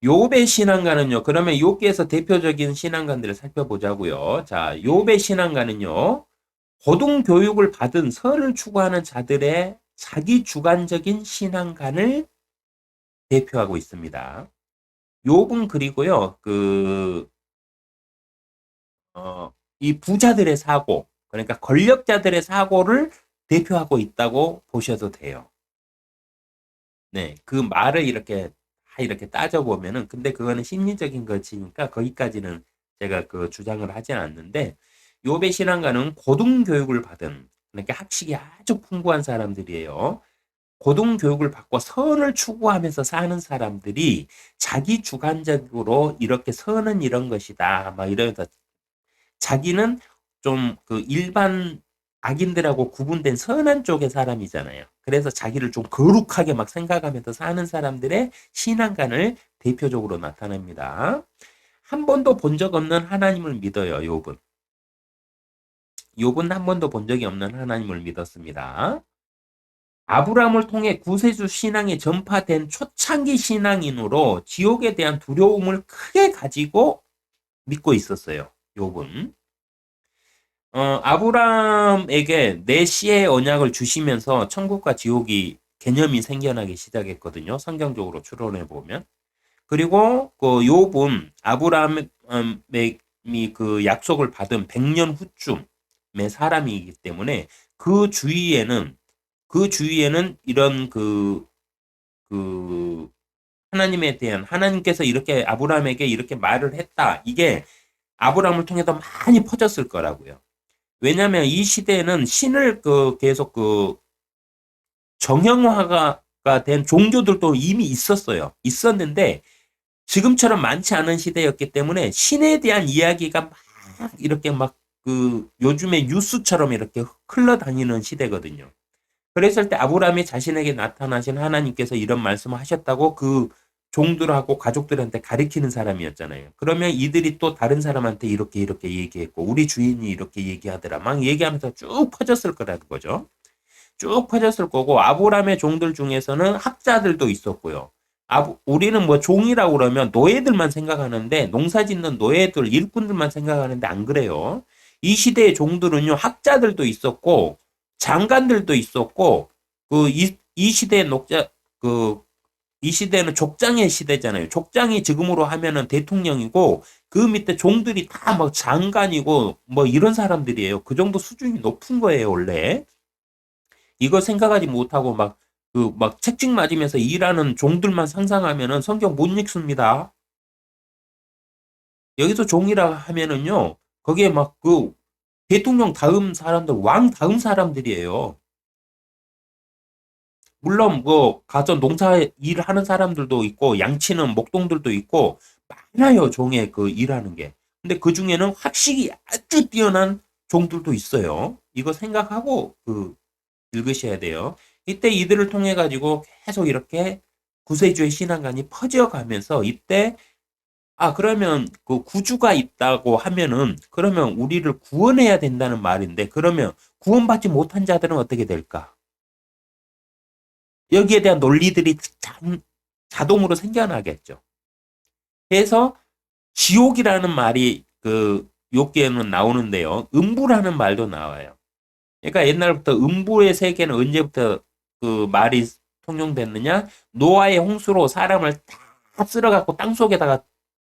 욥의 신앙가는요. 그러면 욥기에서 대표적인 신앙가들을 살펴보자고요. 자, 욥의 신앙가는요. 고등 교육을 받은 선을 추구하는 자들의 자기 주관적인 신앙관을 대표하고 있습니다. 욥은 그리고요. 이 부자들의 사고, 그러니까 권력자들의 사고를 대표하고 있다고 보셔도 돼요. 네, 그 말을 이렇게 따져보면은, 근데 그거는 심리적인 것이니까 거기까지는 제가 그 주장을 하진 않는데, 욥의 신앙가는 고등교육을 받은, 그러니까 학식이 아주 풍부한 사람들이에요. 고등교육을 받고 선을 추구하면서 사는 사람들이 자기 주관적으로 이렇게 선은 이런 것이다. 막 이러면서 자기는 좀 그 일반 악인들하고 구분된 선한 쪽의 사람이잖아요. 그래서 자기를 좀 거룩하게 막 생각하면서 사는 사람들의 신앙관을 대표적으로 나타냅니다. 한 번도 본 적 없는 하나님을 믿어요, 욥은. 욥은 한 번도 본 적이 없는 하나님을 믿었습니다. 아브라함을 통해 구세주 신앙이 전파된 초창기 신앙인으로 지옥에 대한 두려움을 크게 가지고 믿고 있었어요, 욥은. 아브라함에게 내시의 언약을 주시면서 천국과 지옥이 개념이 생겨나기 시작했거든요. 성경적으로 추론해 보면. 그리고 그 욥은 아브라함이 그 약속을 받은 100년 후쯤의 사람이기 때문에 그 주위에는 이런 그 하나님에 대한 하나님께서 이렇게 아브라함에게 이렇게 말을 했다. 이게 아브라함을 통해서 많이 퍼졌을 거라고요. 왜냐하면 이 시대에는 신을 계속 정형화가 된 종교들도 이미 있었어요. 있었는데 지금처럼 많지 않은 시대였기 때문에 신에 대한 이야기가 막 이렇게 막 요즘에 뉴스처럼 이렇게 흘러다니는 시대거든요. 그랬을 때 아브라함이 자신에게 나타나신 하나님께서 이런 말씀을 하셨다고 그 종들하고 가족들한테 가리키는 사람이었잖아요. 그러면 이들이 또 다른 사람한테 이렇게 얘기했고 우리 주인이 이렇게 얘기하더라. 막 얘기하면서 쭉 퍼졌을 거라는 거죠. 쭉 퍼졌을 거고 아브라함의 종들 중에서는 학자들도 있었고요. 우리는 뭐 종이라고 그러면 노예들만 생각하는데 농사짓는 노예들, 일꾼들만 생각하는데 안 그래요. 이 시대의 종들은요 학자들도 있었고 장관들도 있었고 이 시대의 이 시대는 족장의 시대잖아요. 족장이 지금으로 하면은 대통령이고 그 밑에 종들이 다 막 장관이고 뭐 이런 사람들이에요. 그 정도 수준이 높은 거예요, 원래. 이거 생각하지 못하고 막 책찍 맞으면서 일하는 종들만 상상하면은 성경 못 읽습니다. 여기서 종이라 하면은요, 거기에 막 대통령 다음 사람들, 왕 다음 사람들이에요. 물론 가서 농사 일하는 사람들도 있고 양치는 목동들도 있고 많아요 종에 일하는 게. 근데 그 중에는 학식이 아주 뛰어난 종들도 있어요. 이거 생각하고 읽으셔야 돼요. 이때 이들을 통해 가지고 계속 이렇게 구세주의 신앙관이 퍼져가면서 이때 그러면 그 구주가 있다고 하면은 그러면 우리를 구원해야 된다는 말인데 그러면 구원받지 못한 자들은 어떻게 될까? 여기에 대한 논리들이 자동으로 생겨나겠죠. 그래서 지옥이라는 말이 욥기에는 나오는데요. 음부라는 말도 나와요. 그러니까 옛날부터 음부의 세계는 언제부터 그 말이 통용됐느냐? 노아의 홍수로 사람을 다 쓸어갖고 땅 속에다가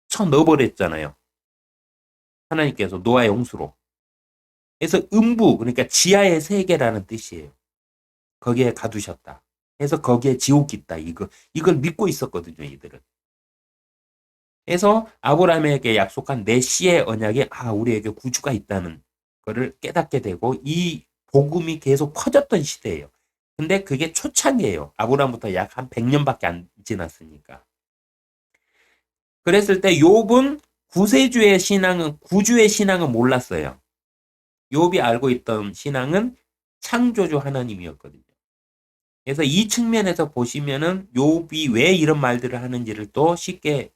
쳐 넣어버렸잖아요. 하나님께서 노아의 홍수로. 그래서 음부, 그러니까 지하의 세계라는 뜻이에요. 거기에 가두셨다. 그래서 거기에 지옥이 있다. 이걸 믿고 있었거든요, 이들은. 그래서 아브라함에게 약속한 메시의 언약에 우리에게 구주가 있다는 거를 깨닫게 되고 이 복음이 계속 퍼졌던 시대예요. 근데 그게 초창이에요. 아브라함부터 약 한 100년밖에 안 지났으니까. 그랬을 때 욥은 구주의 신앙은 몰랐어요. 욥이 알고 있던 신앙은 창조주 하나님이었거든요. 그래서 이 측면에서 보시면은 욥이 왜 이런 말들을 하는지를 또 쉽게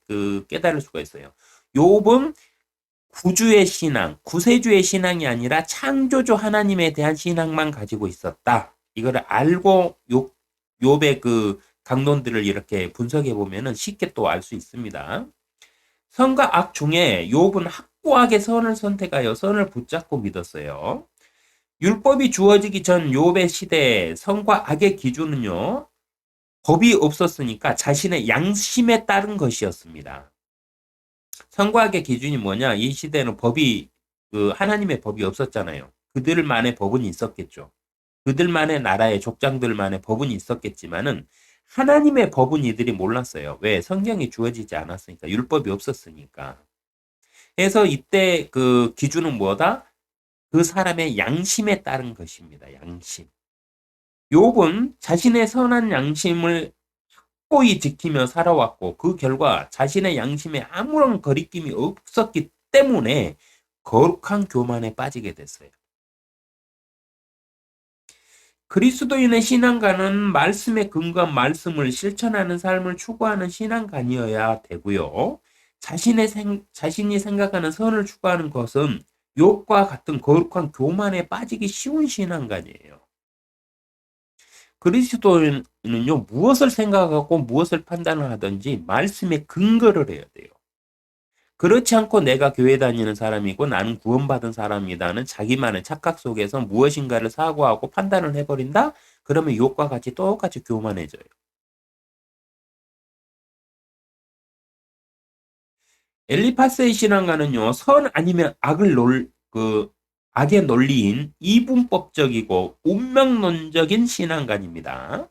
깨달을 수가 있어요. 욥은 구주의 신앙, 구세주의 신앙이 아니라 창조주 하나님에 대한 신앙만 가지고 있었다. 이거를 알고 욥의 강론들을 이렇게 분석해 보면은 쉽게 또 알 수 있습니다. 선과 악 중에 욥은 확고하게 선을 선택하여 선을 붙잡고 믿었어요. 율법이 주어지기 전 욥의 시대에 선과 악의 기준은요, 법이 없었으니까 자신의 양심에 따른 것이었습니다. 선과 악의 기준이 뭐냐? 이 시대는 하나님의 법이 없었잖아요. 그들만의 법은 있었겠죠. 그들만의 나라의 족장들만의 법은 있었겠지만은 하나님의 법은 이들이 몰랐어요. 왜? 성경이 주어지지 않았으니까. 율법이 없었으니까. 그래서 이때 기준은 뭐다? 그 사람의 양심에 따른 것입니다. 양심. 욥은 자신의 선한 양심을 확고히 지키며 살아왔고 그 결과 자신의 양심에 아무런 거리낌이 없었기 때문에 거룩한 교만에 빠지게 됐어요. 그리스도인의 신앙가는 말씀에 근거한 말씀을 실천하는 삶을 추구하는 신앙가이어야 되고요. 자신이 생각하는 선을 추구하는 것은 욥과 같은 거룩한 교만에 빠지기 쉬운 신앙가이에요. 그리스도인은요, 무엇을 생각하고 무엇을 판단을 하든지 말씀에 근거를 해야 돼요. 그렇지 않고 내가 교회 다니는 사람이고 나는 구원받은 사람이다는 자기만의 착각 속에서 무엇인가를 사고하고 판단을 해버린다? 그러면 욥과 같이 똑같이 교만해져요. 엘리파스의 신앙가는요, 선 아니면 악의 논리인 이분법적이고 운명론적인 신앙가입니다.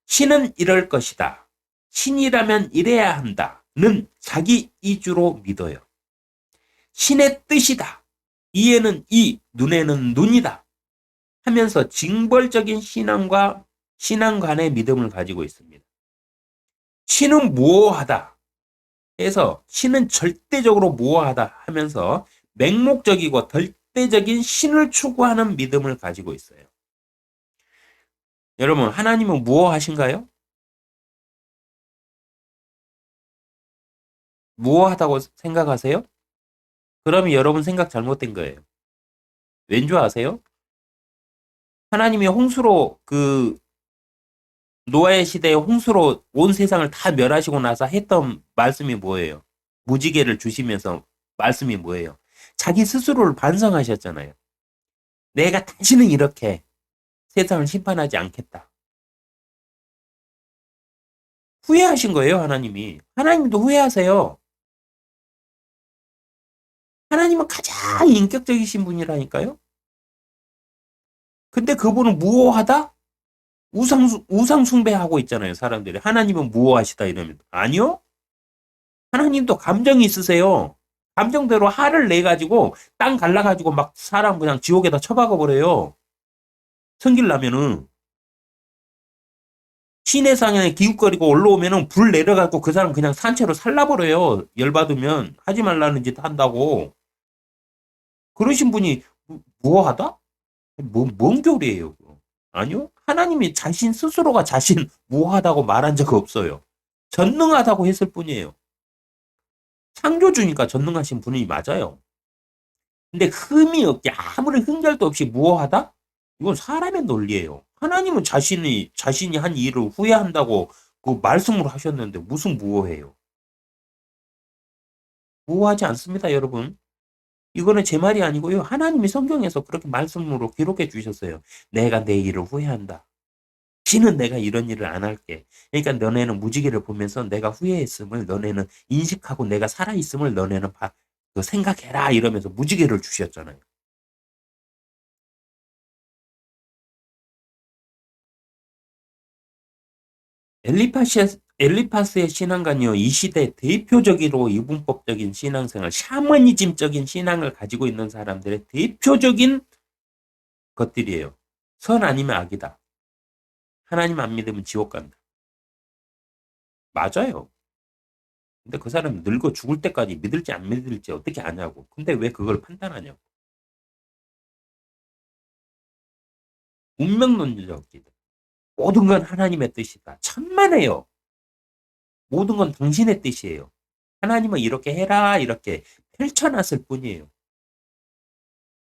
신은 이럴 것이다. 신이라면 이래야 한다는 자기 이주로 믿어요. 신의 뜻이다. 이에는 이, 눈에는 눈이다. 하면서 징벌적인 신앙관의 믿음을 가지고 있습니다. 신은 무오하다. 해서 신은 절대적으로 무오하다 하면서 맹목적이고 절대적인 신을 추구하는 믿음을 가지고 있어요. 여러분, 하나님은 무오하신가요? 무오하다고 생각하세요? 그러면 여러분 생각 잘못된 거예요. 왠 줄 아세요? 하나님이 홍수로 노아의 시대에 홍수로 온 세상을 다 멸하시고 나서 했던 말씀이 뭐예요? 무지개를 주시면서 말씀이 뭐예요? 자기 스스로를 반성하셨잖아요. 내가 다시는 이렇게 세상을 심판하지 않겠다. 후회하신 거예요, 하나님이. 하나님도 후회하세요. 하나님은 가장 인격적이신 분이라니까요. 근데 그분은 무오하다? 우상 숭배하고 있잖아요, 사람들이. 하나님은 무오하시다 이러면. 아니요? 하나님도 감정이 있으세요. 감정대로 화를 내가지고 땅 갈라가지고 막 사람 그냥 지옥에다 처박아 버려요. 성질나면은 시내상에 기웃거리고 올라오면은 불 내려가지고 그 사람 그냥 산채로 살라버려요. 열받으면 하지 말라는 짓 한다고. 그러신 분이 무어하다? 뭔 교리예요? 아니요. 하나님이 자신 스스로가 자신 무어하다고 말한 적 없어요. 전능하다고 했을 뿐이에요. 창조주니까 전능하신 분이 맞아요. 근데 흠이 없게 아무리 흠결도 없이 무어하다? 이건 사람의 논리예요. 하나님은 자신이 한 일을 후회한다고 그 말씀을 하셨는데 무슨 무어해요? 무어하지 않습니다, 여러분. 이거는 제 말이 아니고요. 하나님이 성경에서 그렇게 말씀으로 기록해 주셨어요. 내가 내 일을 후회한다. 신은 내가 이런 일을 안 할게. 그러니까 너네는 무지개를 보면서 내가 후회했음을 너네는 인식하고 내가 살아있음을 너네는 생각해라 이러면서 무지개를 주셨잖아요. 엘리파스의 신앙관이요. 이 시대 대표적으로 이분법적인 신앙생활, 샤머니즘적인 신앙을 가지고 있는 사람들의 대표적인 것들이에요. 선 아니면 악이다. 하나님 안 믿으면 지옥 간다. 맞아요. 근데 그 사람이 늙어 죽을 때까지 믿을지 안 믿을지 어떻게 아냐고. 근데 왜 그걸 판단하냐고. 운명론적이다. 모든 건 하나님의 뜻이다. 천만에요. 모든 건 당신의 뜻이에요. 하나님은 이렇게 해라 이렇게 펼쳐놨을 뿐이에요.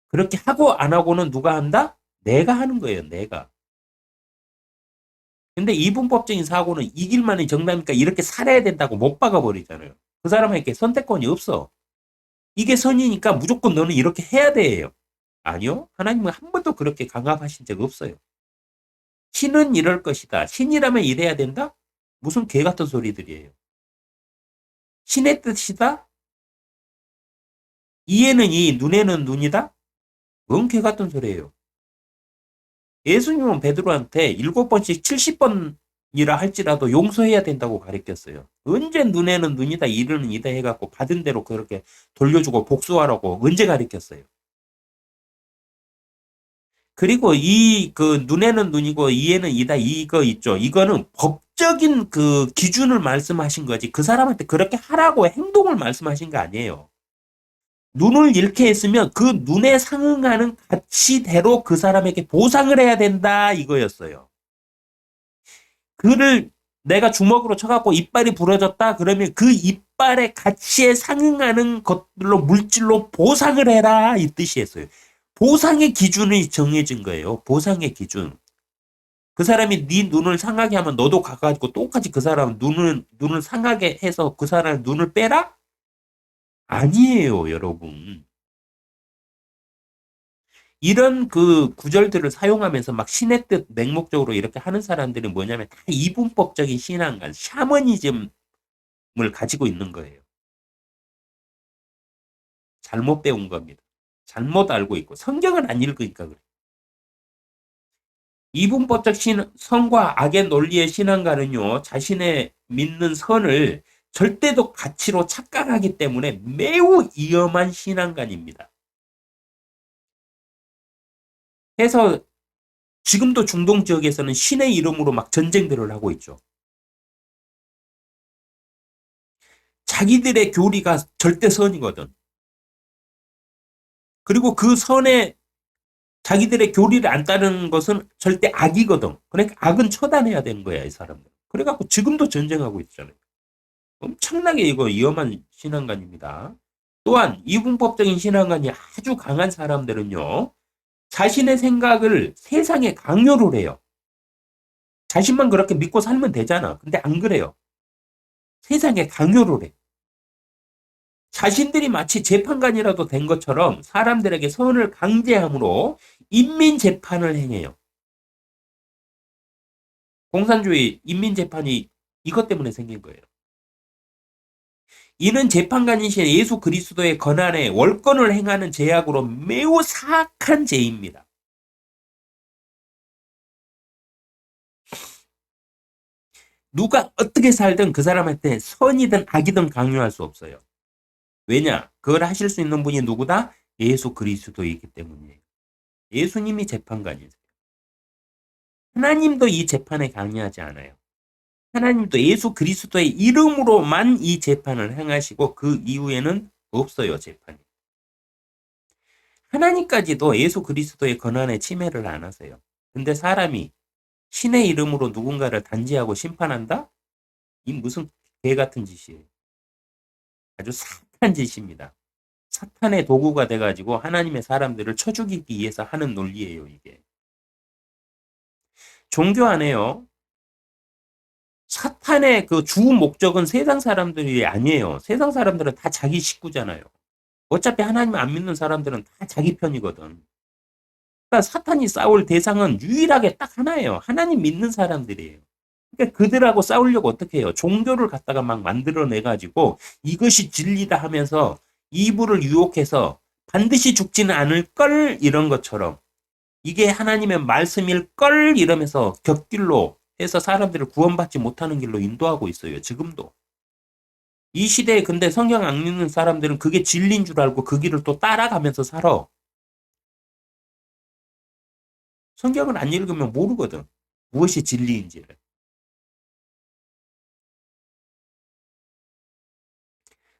그렇게 하고 안 하고는 누가 한다? 내가 하는 거예요. 내가. 근데 이분법적인 사고는 이 길만이 정답이니까 이렇게 살아야 된다고 못 박아버리잖아요. 그 사람에게 선택권이 없어. 이게 선이니까 무조건 너는 이렇게 해야 돼요. 아니요. 하나님은 한 번도 그렇게 강압하신 적 없어요. 신은 이럴 것이다. 신이라면 이래야 된다? 무슨 개 같은 소리들이에요. 신의 뜻이다? 이에는 이, 눈에는 눈이다? 뭔 개 같은 소리예요. 예수님은 베드로한테 7번씩 70번이라 할지라도 용서해야 된다고 가르쳤어요. 언제 눈에는 눈이다, 이는 이다 해갖고 받은 대로 그렇게 돌려주고 복수하라고 언제 가르쳤어요. 그리고 이 그 눈에는 눈이고 이에는 이다 이거 있죠. 이거는 법적인 그 기준을 말씀하신 거지. 그 사람한테 그렇게 하라고 행동을 말씀하신 거 아니에요. 눈을 잃게 했으면 그 눈에 상응하는 가치대로 그 사람에게 보상을 해야 된다 이거였어요. 그를 내가 주먹으로 쳐갖고 이빨이 부러졌다 그러면 그 이빨의 가치에 상응하는 것들로 물질로 보상을 해라 이 뜻이었어요. 보상의 기준이 정해진 거예요. 보상의 기준. 그 사람이 네 눈을 상하게 하면 너도 가가지고 똑같이 그 사람 눈을 상하게 해서 그 사람 눈을 빼라? 아니에요, 여러분. 이런 그 구절들을 사용하면서 막 신의 뜻 맹목적으로 이렇게 하는 사람들이 뭐냐면 다 이분법적인 신앙관, 샤머니즘을 가지고 있는 거예요. 잘못 배운 겁니다. 잘못 알고 있고 성경을 안 읽으니까 그래요. 이분법적 선과 악의 논리의 신앙가는요, 자신의 믿는 선을 절대도 가치로 착각하기 때문에 매우 위험한 신앙관입니다. 그래서 지금도 중동 지역에서는 신의 이름으로 막 전쟁들을 하고 있죠. 자기들의 교리가 절대 선이거든. 그리고 그 선에 자기들의 교리를 안 따르는 것은 절대 악이거든. 그러니까 악은 처단해야 되는 거야, 이 사람들. 그래갖고 지금도 전쟁하고 있잖아요. 엄청나게 이거 위험한 신앙관입니다. 또한 이분법적인 신앙관이 아주 강한 사람들은요, 자신의 생각을 세상에 강요를 해요. 자신만 그렇게 믿고 살면 되잖아. 근데 안 그래요. 세상에 강요를 해. 자신들이 마치 재판관이라도 된 것처럼 사람들에게 선을 강제함으로 인민재판을 행해요. 공산주의 인민재판이 이것 때문에 생긴 거예요. 이는 재판관이신 예수 그리스도의 권한에 월권을 행하는 죄악으로 매우 사악한 죄입니다. 누가 어떻게 살든 그 사람한테 선이든 악이든 강요할 수 없어요. 왜냐? 그걸 하실 수 있는 분이 누구다? 예수 그리스도이기 때문이에요. 예수님이 재판관이세요. 하나님도 이 재판에 강요하지 않아요. 하나님도 예수 그리스도의 이름으로만 이 재판을 행하시고 그 이후에는 없어요, 재판이. 하나님까지도 예수 그리스도의 권한에 침해를 안 하세요. 근데 사람이 신의 이름으로 누군가를 단죄하고 심판한다? 이 무슨 개 같은 짓이에요. 아주 사악한 짓입니다. 사탄의 도구가 돼가지고 하나님의 사람들을 쳐 죽이기 위해서 하는 논리예요, 이게. 종교 안에요. 사탄의 그 주 목적은 세상 사람들이 아니에요. 세상 사람들은 다 자기 식구잖아요. 어차피 하나님 안 믿는 사람들은 다 자기 편이거든. 그러니까 사탄이 싸울 대상은 유일하게 딱 하나예요. 하나님 믿는 사람들이에요. 그러니까 그들하고 싸우려고 어떻게 해요? 종교를 갖다가 막 만들어내가지고 이것이 진리다 하면서 이불을 유혹해서 반드시 죽지는 않을 걸 이런 것처럼 이게 하나님의 말씀일 걸 이러면서 곁길로 해서 사람들을 구원받지 못하는 길로 인도하고 있어요. 지금도. 이 시대에 근데 성경 안 읽는 사람들은 그게 진리인 줄 알고 그 길을 또 따라가면서 살아. 성경을 안 읽으면 모르거든. 무엇이 진리인지를.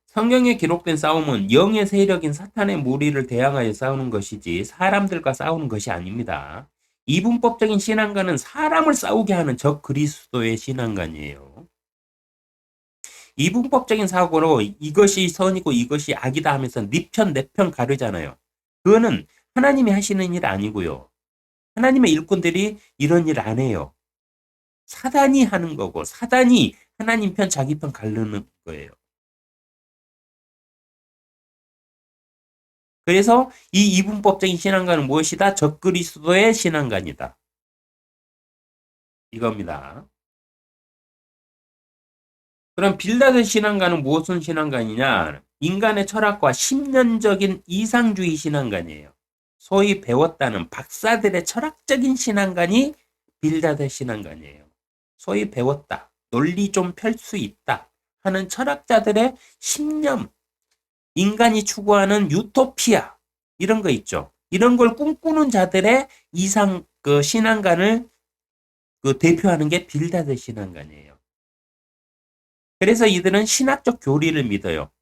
성경에 기록된 싸움은 영의 세력인 사탄의 무리를 대항하여 싸우는 것이지 사람들과 싸우는 것이 아닙니다. 이분법적인 신앙가는 사람을 싸우게 하는 적 그리스도의 신앙관이에요. 이분법적인 사고로 이것이 선이고 이것이 악이다 하면서 네 편, 내 편 가르잖아요. 그거는 하나님이 하시는 일 아니고요. 하나님의 일꾼들이 이런 일 안 해요. 사단이 하는 거고, 사단이 하나님 편, 자기 편 가르는 거예요. 그래서 이 이분법적인 신앙관은 무엇이다? 적그리스도의 신앙관이다. 이겁니다. 그럼 빌닷의 신앙관은 무엇은 신앙관이냐? 인간의 철학과 심연적인 이상주의 신앙관이에요. 소위 배웠다는 박사들의 철학적인 신앙관이 빌닷의 신앙관이에요. 소위 배웠다, 논리 좀 펼 수 있다 하는 철학자들의 신념, 인간이 추구하는 유토피아 이런 거 있죠. 이런 걸 꿈꾸는 자들의 이상 그 신앙관을 그 대표하는 게 빌닷의 신앙관이에요. 그래서 이들은 신학적 교리를 믿어요.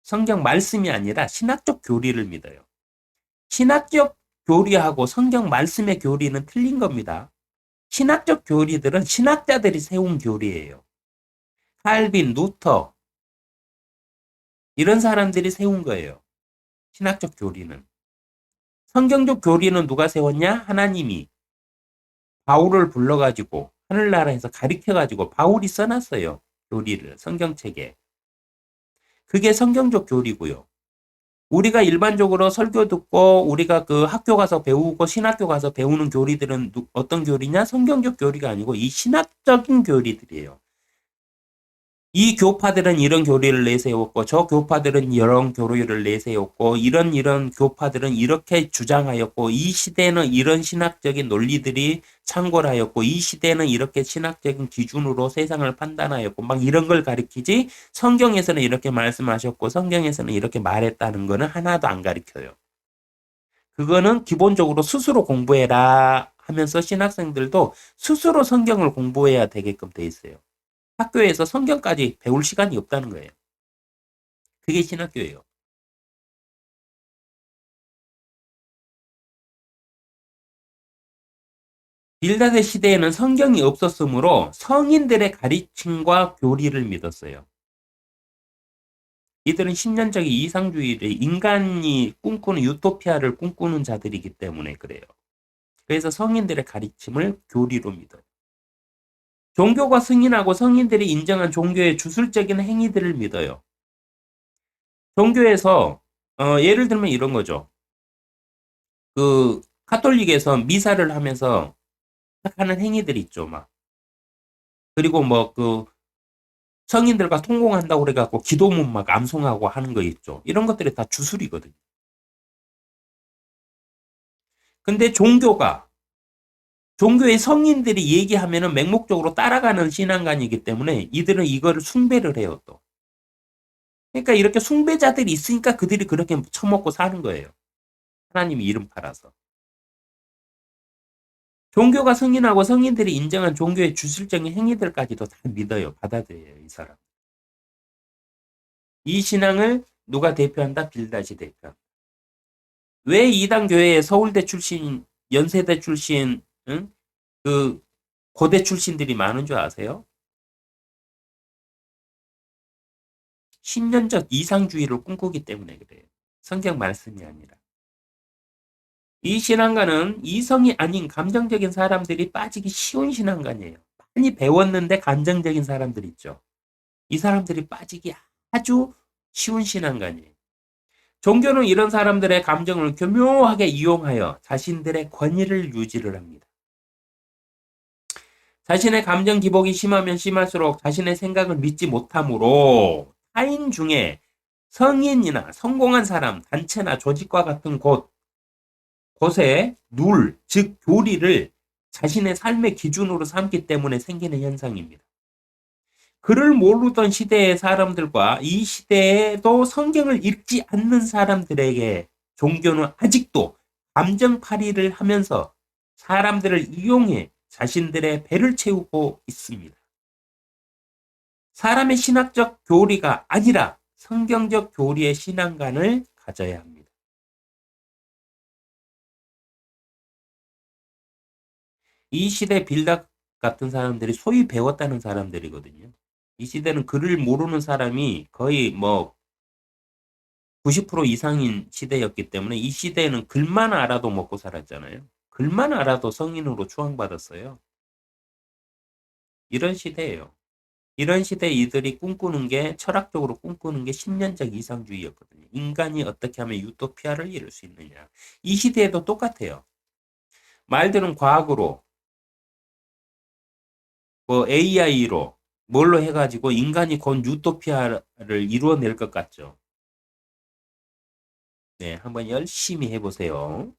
성경 말씀이 아니라 신학적 교리를 믿어요. 신학적 교리하고 성경 말씀의 교리는 틀린 겁니다. 신학적 교리들은 신학자들이 세운 교리예요. 칼빈, 루터 이런 사람들이 세운 거예요. 신학적 교리는. 성경적 교리는 누가 세웠냐? 하나님이 바울을 불러가지고 하늘나라에서 가르쳐가지고 바울이 써놨어요. 교리를 성경책에. 그게 성경적 교리고요. 우리가 일반적으로 설교 듣고 우리가 그 학교 가서 배우고 신학교 가서 배우는 교리들은 어떤 교리냐? 성경적 교리가 아니고 이 신학적인 교리들이에요. 이 교파들은 이런 교리를 내세웠고 저 교파들은 이런 교리를 내세웠고 이런 교파들은 이렇게 주장하였고 이 시대는 이런 신학적인 논리들이 창궐하였고 이 시대는 이렇게 신학적인 기준으로 세상을 판단하였고 막 이런 걸 가리키지 성경에서는 이렇게 말씀하셨고 성경에서는 이렇게 말했다는 거는 하나도 안 가리켜요. 그거는 기본적으로 스스로 공부해라 하면서 신학생들도 스스로 성경을 공부해야 되게끔 돼 있어요. 학교에서 성경까지 배울 시간이 없다는 거예요. 그게 신학교예요. 빌닷의 시대에는 성경이 없었으므로 성인들의 가르침과 교리를 믿었어요. 이들은 신년적인 이상주의를 인간이 꿈꾸는 유토피아를 꿈꾸는 자들이기 때문에 그래요. 그래서 성인들의 가르침을 교리로 믿어요. 종교가 승인하고 성인들이 인정한 종교의 주술적인 행위들을 믿어요. 종교에서 예를 들면 이런 거죠. 그 카톨릭에서 미사를 하면서 하는 행위들이 있죠, 막. 그리고 뭐 그 성인들과 통공한다고 그래갖고 기도문 막 암송하고 하는 거 있죠. 이런 것들이 다 주술이거든요. 근데 종교의 성인들이 얘기하면은 맹목적으로 따라가는 신앙관이기 때문에 이들은 이거를 숭배를 해요, 또. 그러니까 이렇게 숭배자들이 있으니까 그들이 그렇게 처먹고 사는 거예요. 하나님 이름 팔아서. 종교가 승인하고 성인들이 인정한 종교의 주술적인 행위들까지도 다 믿어요. 받아들여요, 이 사람. 이 신앙을 누가 대표한다? 빌닷이 대표한다. 왜 이단 교회에 서울대 출신, 연세대 출신, 응? 그 고대 출신들이 많은 줄 아세요? 신년적 이상주의를 꿈꾸기 때문에 그래요. 성경 말씀이 아니라. 이 신앙가는 이성이 아닌 감정적인 사람들이 빠지기 쉬운 신앙가이에요. 많이 배웠는데 감정적인 사람들 있죠. 이 사람들이 빠지기 아주 쉬운 신앙가이에요. 종교는 이런 사람들의 감정을 교묘하게 이용하여 자신들의 권위를 유지를 합니다. 자신의 감정 기복이 심하면 심할수록 자신의 생각을 믿지 못하므로 타인 중에 성인이나 성공한 사람, 단체나 조직과 같은 곳에 즉 교리를 자신의 삶의 기준으로 삼기 때문에 생기는 현상입니다. 글을 모르던 시대의 사람들과 이 시대에도 성경을 읽지 않는 사람들에게 종교는 아직도 감정팔이를 하면서 사람들을 이용해 자신들의 배를 채우고 있습니다. 사람의 신학적 교리가 아니라 성경적 교리의 신앙관을 가져야 합니다. 이 시대 빌닥 같은 사람들이 소위 배웠다는 사람들이거든요. 이 시대는 글을 모르는 사람이 거의 뭐 90% 이상인 시대였기 때문에 이 시대에는 글만 알아도 먹고 살았잖아요. 글만 알아도 성인으로 추앙받았어요. 이런 시대예요. 이런 시대 이들이 꿈꾸는 게 철학적으로 꿈꾸는 게 신년적 이상주의였거든요. 인간이 어떻게 하면 유토피아를 이룰 수 있느냐. 이 시대에도 똑같아요. 말들은 과학으로 뭐 AI로 뭘로 해가지고 인간이 곧 유토피아를 이루어낼 것 같죠. 네, 한번 열심히 해보세요.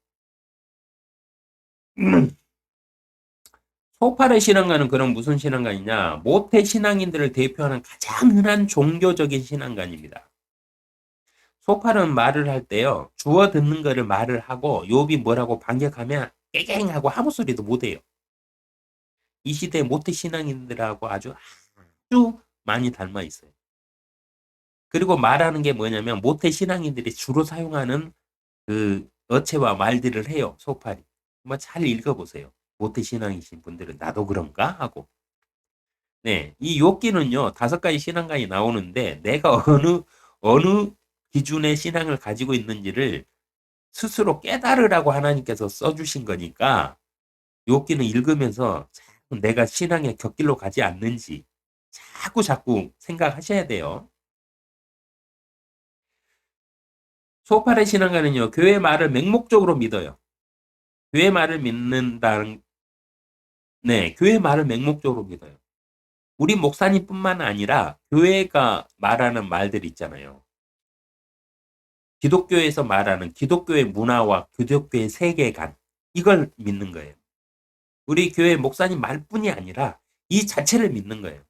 소파의 신앙가는 그럼 무슨 신앙가이냐? 모태 신앙인들을 대표하는 가장 흔한 종교적인 신앙가입니다. 소파는 말을 할 때요, 주워 듣는 거를 말을 하고 욥이 뭐라고 반격하면 깨갱하고 아무 소리도 못해요. 이 시대 모태 신앙인들하고 아주 많이 닮아 있어요. 그리고 말하는 게 뭐냐면 모태 신앙인들이 주로 사용하는 그 어체와 말들을 해요. 소팔이. 한번 잘 읽어보세요. 모태 신앙이신 분들은 나도 그런가 하고. 네, 이 욥기는요 5가지 신앙관이 나오는데 내가 어느 기준의 신앙을 가지고 있는지를 스스로 깨달으라고 하나님께서 써주신 거니까 욥기는 읽으면서 내가 신앙의 곁길로 가지 않는지 자꾸 생각하셔야 돼요. 소팔의 신앙가는요 교회 말을 맹목적으로 믿어요. 교회 말을 믿는다는 네, 교회 말을 맹목적으로 믿어요. 우리 목사님뿐만 아니라 교회가 말하는 말들 있잖아요. 기독교에서 말하는 기독교의 문화와 기독교의 세계관 이걸 믿는 거예요. 우리 교회 목사님 말뿐이 아니라 이 자체를 믿는 거예요.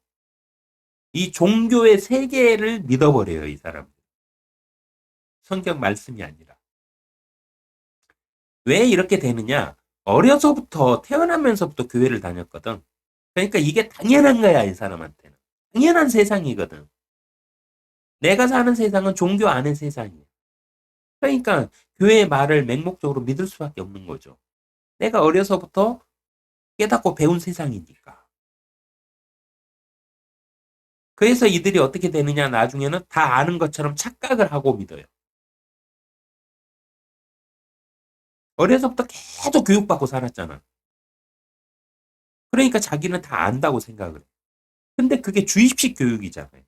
이 종교의 세계를 믿어버려요, 이 사람. 성경 말씀이 아니라. 왜 이렇게 되느냐? 어려서부터 태어나면서부터 교회를 다녔거든. 그러니까 이게 당연한 거야, 이 사람한테는. 당연한 세상이거든. 내가 사는 세상은 종교 안의 세상이야. 그러니까 교회의 말을 맹목적으로 믿을 수밖에 없는 거죠. 내가 어려서부터 깨닫고 배운 세상이니까. 그래서 이들이 어떻게 되느냐 나중에는 다 아는 것처럼 착각을 하고 믿어요. 어려서부터 계속 교육받고 살았잖아. 그러니까 자기는 다 안다고 생각을 해. 근데 그게 주입식 교육이잖아요.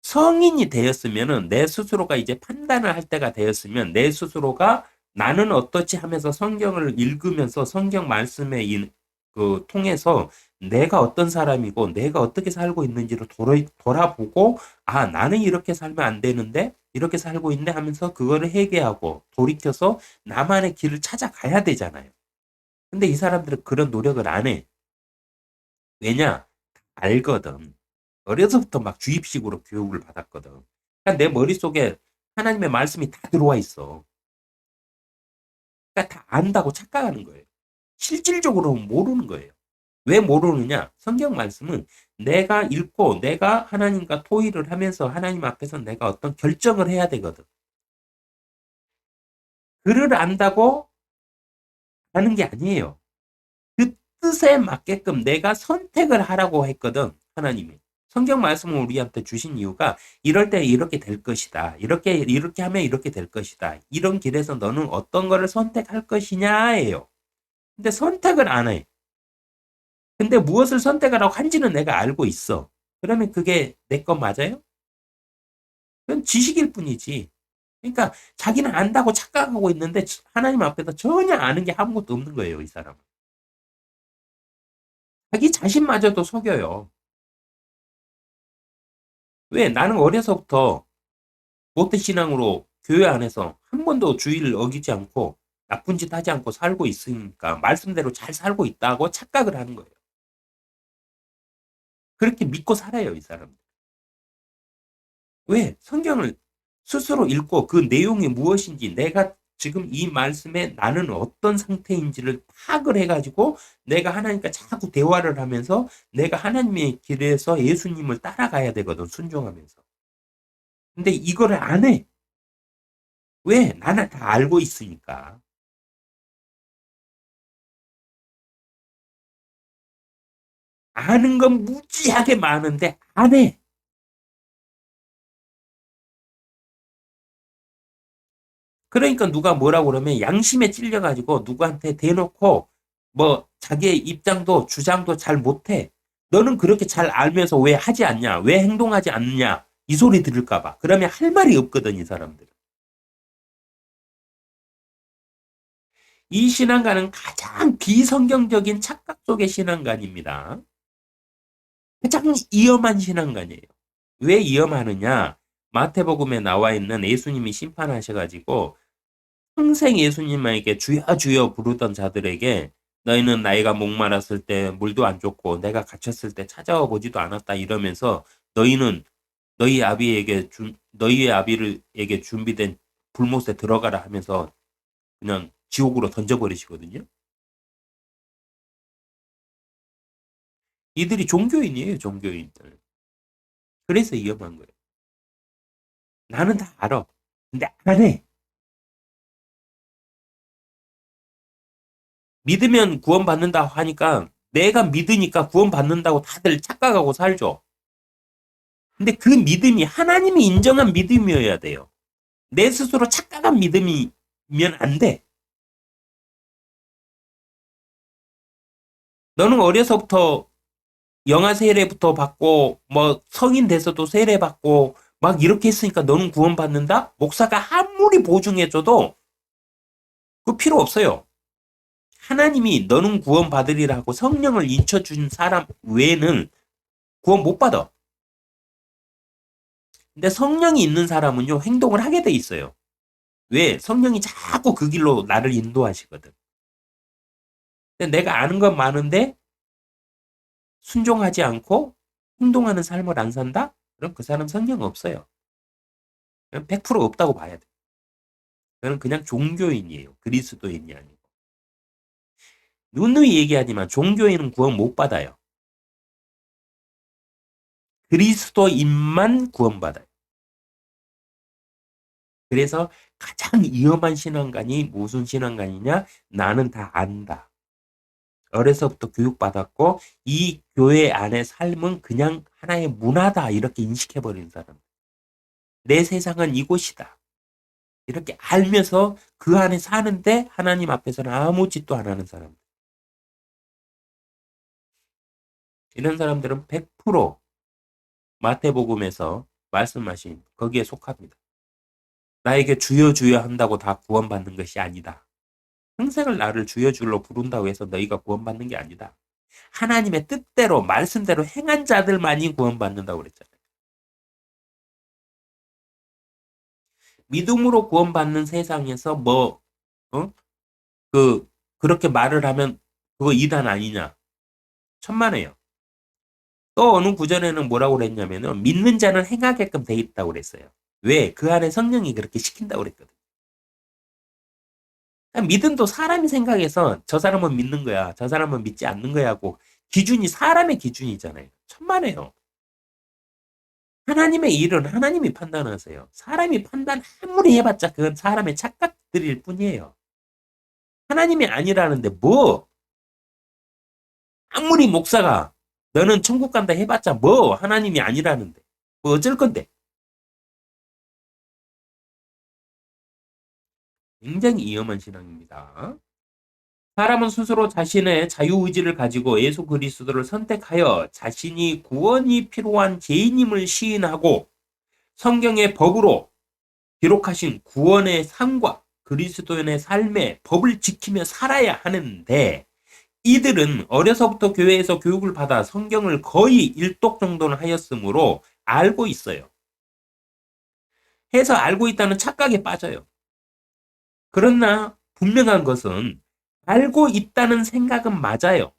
성인이 되었으면은 내 스스로가 이제 판단을 할 때가 되었으면 내 스스로가 나는 어떻지 하면서 성경을 읽으면서 성경 말씀에 통해서 내가 어떤 사람이고 내가 어떻게 살고 있는지를 돌아보고 아 나는 이렇게 살면 안 되는데 이렇게 살고 있네 하면서 그거를 회개하고 돌이켜서 나만의 길을 찾아가야 되잖아요. 근데 이 사람들은 그런 노력을 안 해. 왜냐? 알거든. 어려서부터 막 주입식으로 교육을 받았거든. 그러니까 내 머릿속에 하나님의 말씀이 다 들어와 있어. 그러니까 다 안다고 착각하는 거예요. 실질적으로는 모르는 거예요. 왜 모르느냐? 성경 말씀은 내가 읽고 내가 하나님과 토의를 하면서 하나님 앞에서 내가 어떤 결정을 해야 되거든. 글을 안다고 하는 게 아니에요. 그 뜻에 맞게끔 내가 선택을 하라고 했거든. 하나님이. 성경 말씀을 우리한테 주신 이유가 이럴 때 이렇게 될 것이다. 이렇게 하면 이렇게 될 것이다. 이런 길에서 너는 어떤 거를 선택할 것이냐예요. 근데 선택을 안 해. 근데 무엇을 선택하라고 한지는 내가 알고 있어. 그러면 그게 내 것 맞아요? 그건 지식일 뿐이지. 그러니까 자기는 안다고 착각하고 있는데 하나님 앞에서 전혀 아는 게 아무것도 없는 거예요, 이 사람은. 자기 자신마저도 속여요. 왜? 나는 어려서부터 모태신앙으로 교회 안에서 한 번도 주의를 어기지 않고 나쁜 짓 하지 않고 살고 있으니까 말씀대로 잘 살고 있다고 착각을 하는 거예요. 그렇게 믿고 살아요, 이 사람들. 왜? 성경을 스스로 읽고 그 내용이 무엇인지 내가 지금 이 말씀에 나는 어떤 상태인지를 파악을 해가지고 내가 하나님과 자꾸 대화를 하면서 내가 하나님의 길에서 예수님을 따라가야 되거든, 순종하면서. 근데 이거를 안 해. 왜? 나는 다 알고 있으니까. 아는 건 무지하게 많은데 안 해. 그러니까 누가 뭐라고 그러면 양심에 찔려가지고 누구한테 대놓고 뭐 자기의 입장도 주장도 잘 못해. 너는 그렇게 잘 알면서 왜 하지 않냐? 왜 행동하지 않느냐? 이 소리 들을까봐. 그러면 할 말이 없거든, 이 사람들은. 이 신앙가는 가장 비성경적인 착각 속의 신앙관입니다. 가장 위험한 신앙관이에요. 왜 위험하느냐? 마태복음에 나와 있는 예수님이 심판하셔가지고 평생 예수님에게 주여 주여 부르던 자들에게 너희는 나이가 목마랐을 때 물도 안 줬고 내가 갇혔을 때 찾아와 보지도 않았다 이러면서 너희는 너희의 아비에게 준비된 불못에 들어가라 하면서 그냥 지옥으로 던져버리시거든요. 이들이 종교인이에요, 종교인들. 그래서 위험한 거예요. 나는 다 알아. 근데 안 해. 믿으면 구원받는다 하니까 내가 믿으니까 구원받는다고 다들 착각하고 살죠. 근데 그 믿음이 하나님이 인정한 믿음이어야 돼요. 내 스스로 착각한 믿음이면 안 돼. 너는 어려서부터 영아 세례부터 받고 뭐 성인 돼서도 세례 받고 막 이렇게 했으니까 너는 구원받는다? 목사가 아무리 보증해줘도 그 필요 없어요. 하나님이 너는 구원받으리라 고 성령을 인쳐준 사람 외에는 구원 못 받아. 근데 성령이 있는 사람은요, 행동을 하게 돼 있어요. 왜? 성령이 자꾸 그 길로 나를 인도하시거든. 근데 내가 아는 건 많은데 순종하지 않고 행동하는 삶을 안 산다? 그럼 그 사람 성령 없어요. 100% 없다고 봐야 돼. 그는 그냥 종교인이에요. 그리스도인이 아니고. 누누이 얘기하지만 종교인은 구원 못 받아요. 그리스도인만 구원받아요. 그래서 가장 위험한 신앙관이 무슨 신앙관이냐? 나는 다 안다. 어려서부터 교육받았고 이 교회 안의 삶은 그냥 하나의 문화다 이렇게 인식해버리는 사람. 내 세상은 이곳이다. 이렇게 알면서 그 안에 사는데 하나님 앞에서는 아무 짓도 안 하는 사람. 이런 사람들은 100% 마태복음에서 말씀하신 거기에 속합니다. 나에게 주여 주여 한다고 다 구원받는 것이 아니다. 평생을 나를 주여 주로 부른다고 해서 너희가 구원받는 게 아니다. 하나님의 뜻대로 말씀대로 행한 자들만이 구원받는다고 그랬잖아요. 믿음으로 구원받는 세상에서 뭐 어? 그렇게 말을 하면 그거 이단 아니냐? 천만에요. 또 어느 구절에는 뭐라고 그랬냐면은 믿는 자는 행하게끔 돼 있다고 그랬어요. 왜? 그 안에 성령이 그렇게 시킨다고 그랬거든. 믿음도 사람이 생각해서 저 사람은 믿는 거야, 저 사람은 믿지 않는 거야 하고 기준이 사람의 기준이잖아요. 천만에요. 하나님의 일은 하나님이 판단하세요. 사람이 판단 아무리 해봤자 그건 사람의 착각들일 뿐이에요. 하나님이 아니라는데 뭐 아무리 목사가 너는 천국 간다 해봤자 뭐 하나님이 아니라는데 뭐 어쩔 건데. 굉장히 위험한 신앙입니다. 사람은 스스로 자신의 자유의지를 가지고 예수 그리스도를 선택하여 자신이 구원이 필요한 죄인임을 시인하고 성경의 법으로 기록하신 구원의 삶과 그리스도인의 삶의 법을 지키며 살아야 하는데 이들은 어려서부터 교회에서 교육을 받아 성경을 거의 일독 정도는 하였으므로 알고 있어요. 해서 알고 있다는 착각에 빠져요. 그러나 분명한 것은 알고 있다는 생각은 맞아요.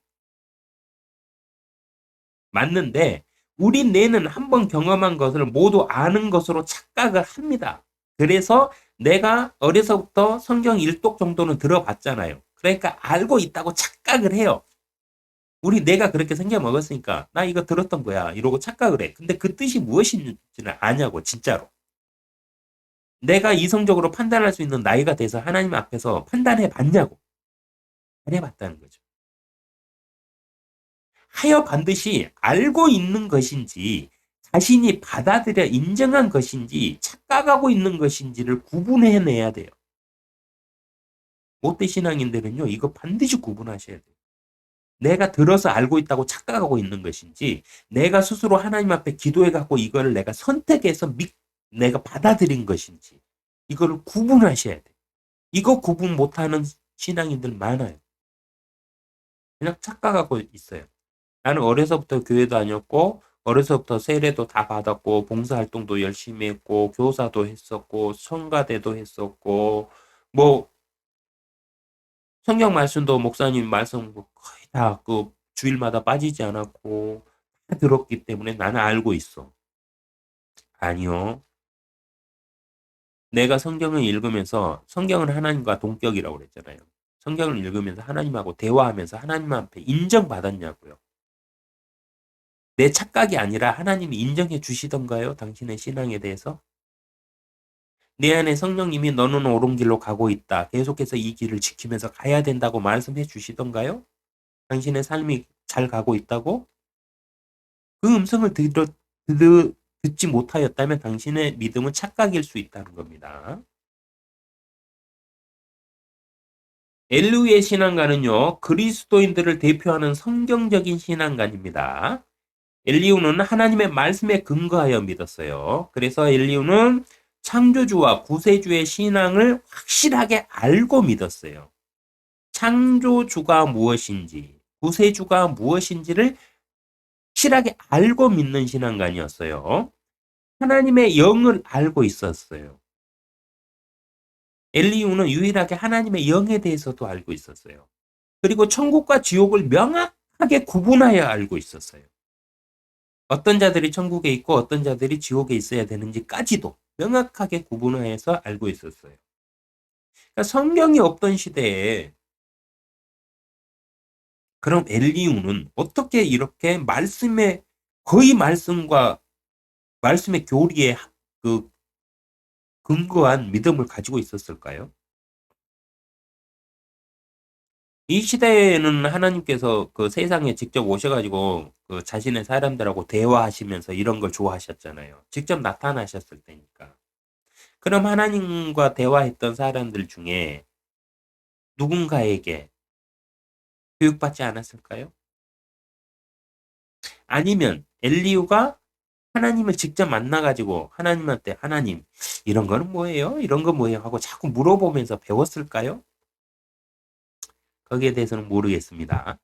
맞는데 우리 뇌는 한번 경험한 것을 모두 아는 것으로 착각을 합니다. 그래서 내가 어려서부터 성경 일독 정도는 들어봤잖아요. 그러니까 알고 있다고 착각을 해요. 우리 뇌가 그렇게 생겨 먹었으니까 나 이거 들었던 거야 이러고 착각을 해. 근데 그 뜻이 무엇인지는 아냐고 진짜로. 내가 이성적으로 판단할 수 있는 나이가 돼서 하나님 앞에서 판단해 봤냐고. 안 해봤다는 거죠. 하여 반드시 알고 있는 것인지 자신이 받아들여 인정한 것인지 착각하고 있는 것인지를 구분해내야 돼요. 못된 신앙인들은요, 이거 반드시 구분하셔야 돼요. 내가 들어서 알고 있다고 착각하고 있는 것인지, 내가 스스로 하나님 앞에 기도해갖고 이거를 내가 선택해서 내가 받아들인 것인지, 이거를 구분하셔야 돼요. 이거 구분 못하는 신앙인들 많아요. 그냥 착각하고 있어요. 나는 어려서부터 교회 다녔고, 어려서부터 세례도 다 받았고, 봉사활동도 열심히 했고, 교사도 했었고, 성가대도 했었고, 뭐 성경 말씀도 목사님 말씀 거의 다 그 주일마다 빠지지 않았고 다 들었기 때문에 나는 알고 있어. 아니요. 내가 성경을 읽으면서 성경은 하나님과 동격이라고 그랬잖아요. 성경을 읽으면서 하나님하고 대화하면서 하나님 앞에 인정받았냐고요. 내 착각이 아니라 하나님이 인정해 주시던가요? 당신의 신앙에 대해서? 내 안에 성령님이 너는 옳은 길로 가고 있다. 계속해서 이 길을 지키면서 가야 된다고 말씀해 주시던가요? 당신의 삶이 잘 가고 있다고? 그 음성을 듣지 못하였다면 당신의 믿음은 착각일 수 있다는 겁니다. 엘리후의 신앙가는요, 그리스도인들을 대표하는 성경적인 신앙가입니다. 엘리후는 하나님의 말씀에 근거하여 믿었어요. 그래서 엘리후는 창조주와 구세주의 신앙을 확실하게 알고 믿었어요. 창조주가 무엇인지, 구세주가 무엇인지를 확실하게 알고 믿는 신앙가이었어요. 하나님의 영을 알고 있었어요. 엘리후는 유일하게 하나님의 영에 대해서도 알고 있었어요. 그리고 천국과 지옥을 명확하게 구분하여 알고 있었어요. 어떤 자들이 천국에 있고 어떤 자들이 지옥에 있어야 되는지까지도 명확하게 구분하여서 알고 있었어요. 그러니까 성경이 없던 시대에 그럼 엘리후는 어떻게 이렇게 거의 말씀의 교리에 그 근거한 믿음을 가지고 있었을까요? 이 시대에는 하나님께서 그 세상에 직접 오셔가지고 그 자신의 사람들하고 대화하시면서 이런 걸 좋아하셨잖아요. 직접 나타나셨을 때니까. 그럼 하나님과 대화했던 사람들 중에 누군가에게 교육받지 않았을까요? 아니면 엘리후가 하나님을 직접 만나가지고 하나님한테 하나님 이런 거는 뭐예요? 이런 거 뭐예요? 하고 자꾸 물어보면서 배웠을까요? 거기에 대해서는 모르겠습니다.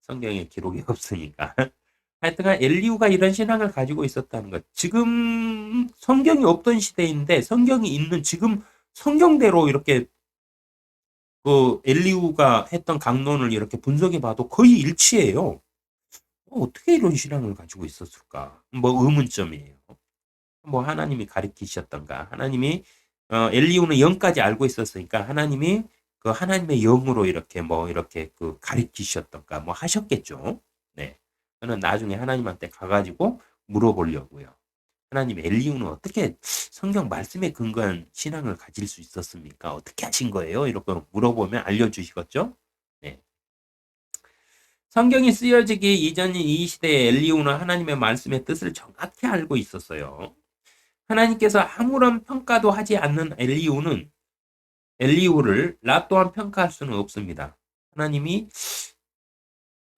성경에 기록이 없으니까. 하여튼간 엘리후가 이런 신앙을 가지고 있었다는 것. 지금 성경이 없던 시대인데 성경이 있는 지금 성경대로 이렇게 그 엘리후가 했던 강론을 이렇게 분석해 봐도 거의 일치해요. 어떻게 이런 신앙을 가지고 있었을까? 뭐 의문점이에요. 뭐 하나님이 가르치셨던가? 하나님이 엘리후는 영까지 알고 있었으니까 하나님이 그 하나님의 영으로 이렇게 뭐 이렇게 그 가르치셨던가 뭐 하셨겠죠. 네. 저는 나중에 하나님한테 가가지고 물어보려고요. 하나님 엘리후는 어떻게 성경 말씀에 근거한 신앙을 가질 수 있었습니까? 어떻게 하신 거예요? 이렇게 물어보면 알려주시겠죠? 네. 성경이 쓰여지기 이전인 이 시대에 엘리후는 하나님의 말씀의 뜻을 정확히 알고 있었어요. 하나님께서 아무런 평가도 하지 않는 엘리후를 나 또한 평가할 수는 없습니다. 하나님의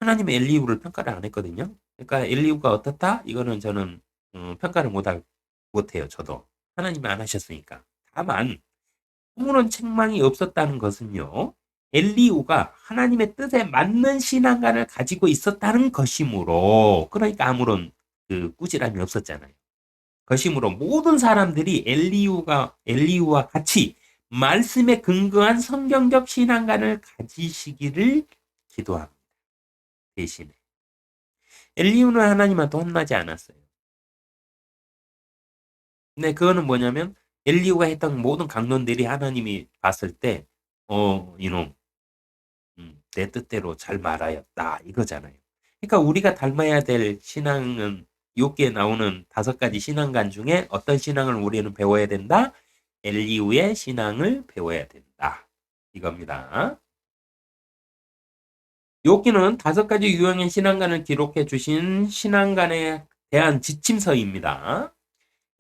엘리후를 평가를 안 했거든요. 그러니까 엘리후가 어떻다? 이거는 저는 평가를 못해요. 저도 하나님이 안 하셨으니까. 다만 아무런 책망이 없었다는 것은요. 엘리후가 하나님의 뜻에 맞는 신앙관을 가지고 있었다는 것이므로, 그러니까 아무런 그 꾸지람이 없었잖아요. 것이므로 모든 사람들이 엘리후와 같이 말씀에 근거한 성경적 신앙관을 가지시기를 기도합니다. 대신에 엘리후는 하나님한테 혼나지 않았어요. 근데 그거는 뭐냐면 엘리후가 했던 모든 강론들이 하나님이 봤을 때 이놈 내 뜻대로 잘 말하였다 이거잖아요. 그러니까 우리가 닮아야 될 신앙은 욥기에 나오는 5가지 신앙관 중에 어떤 신앙을 우리는 배워야 된다? 엘리후의 신앙을 배워야 된다. 이겁니다. 욥기는 5가지 유형의 신앙관을 기록해 주신 신앙관에 대한 지침서입니다.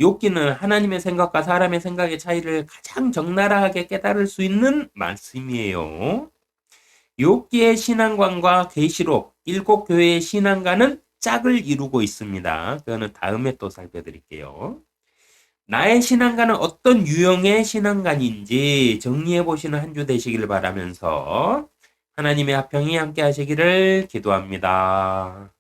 욥기는 하나님의 생각과 사람의 생각의 차이를 가장 적나라하게 깨달을 수 있는 말씀이에요. 욥기의 신앙관과 계시록 7교회의 신앙관은 짝을 이루고 있습니다. 그거는 다음에 또 살펴드릴게요. 나의 신앙관은 어떤 유형의 신앙관인지 정리해 보시는 한 주 되시길 바라면서 하나님의 화평이 함께 하시기를 기도합니다.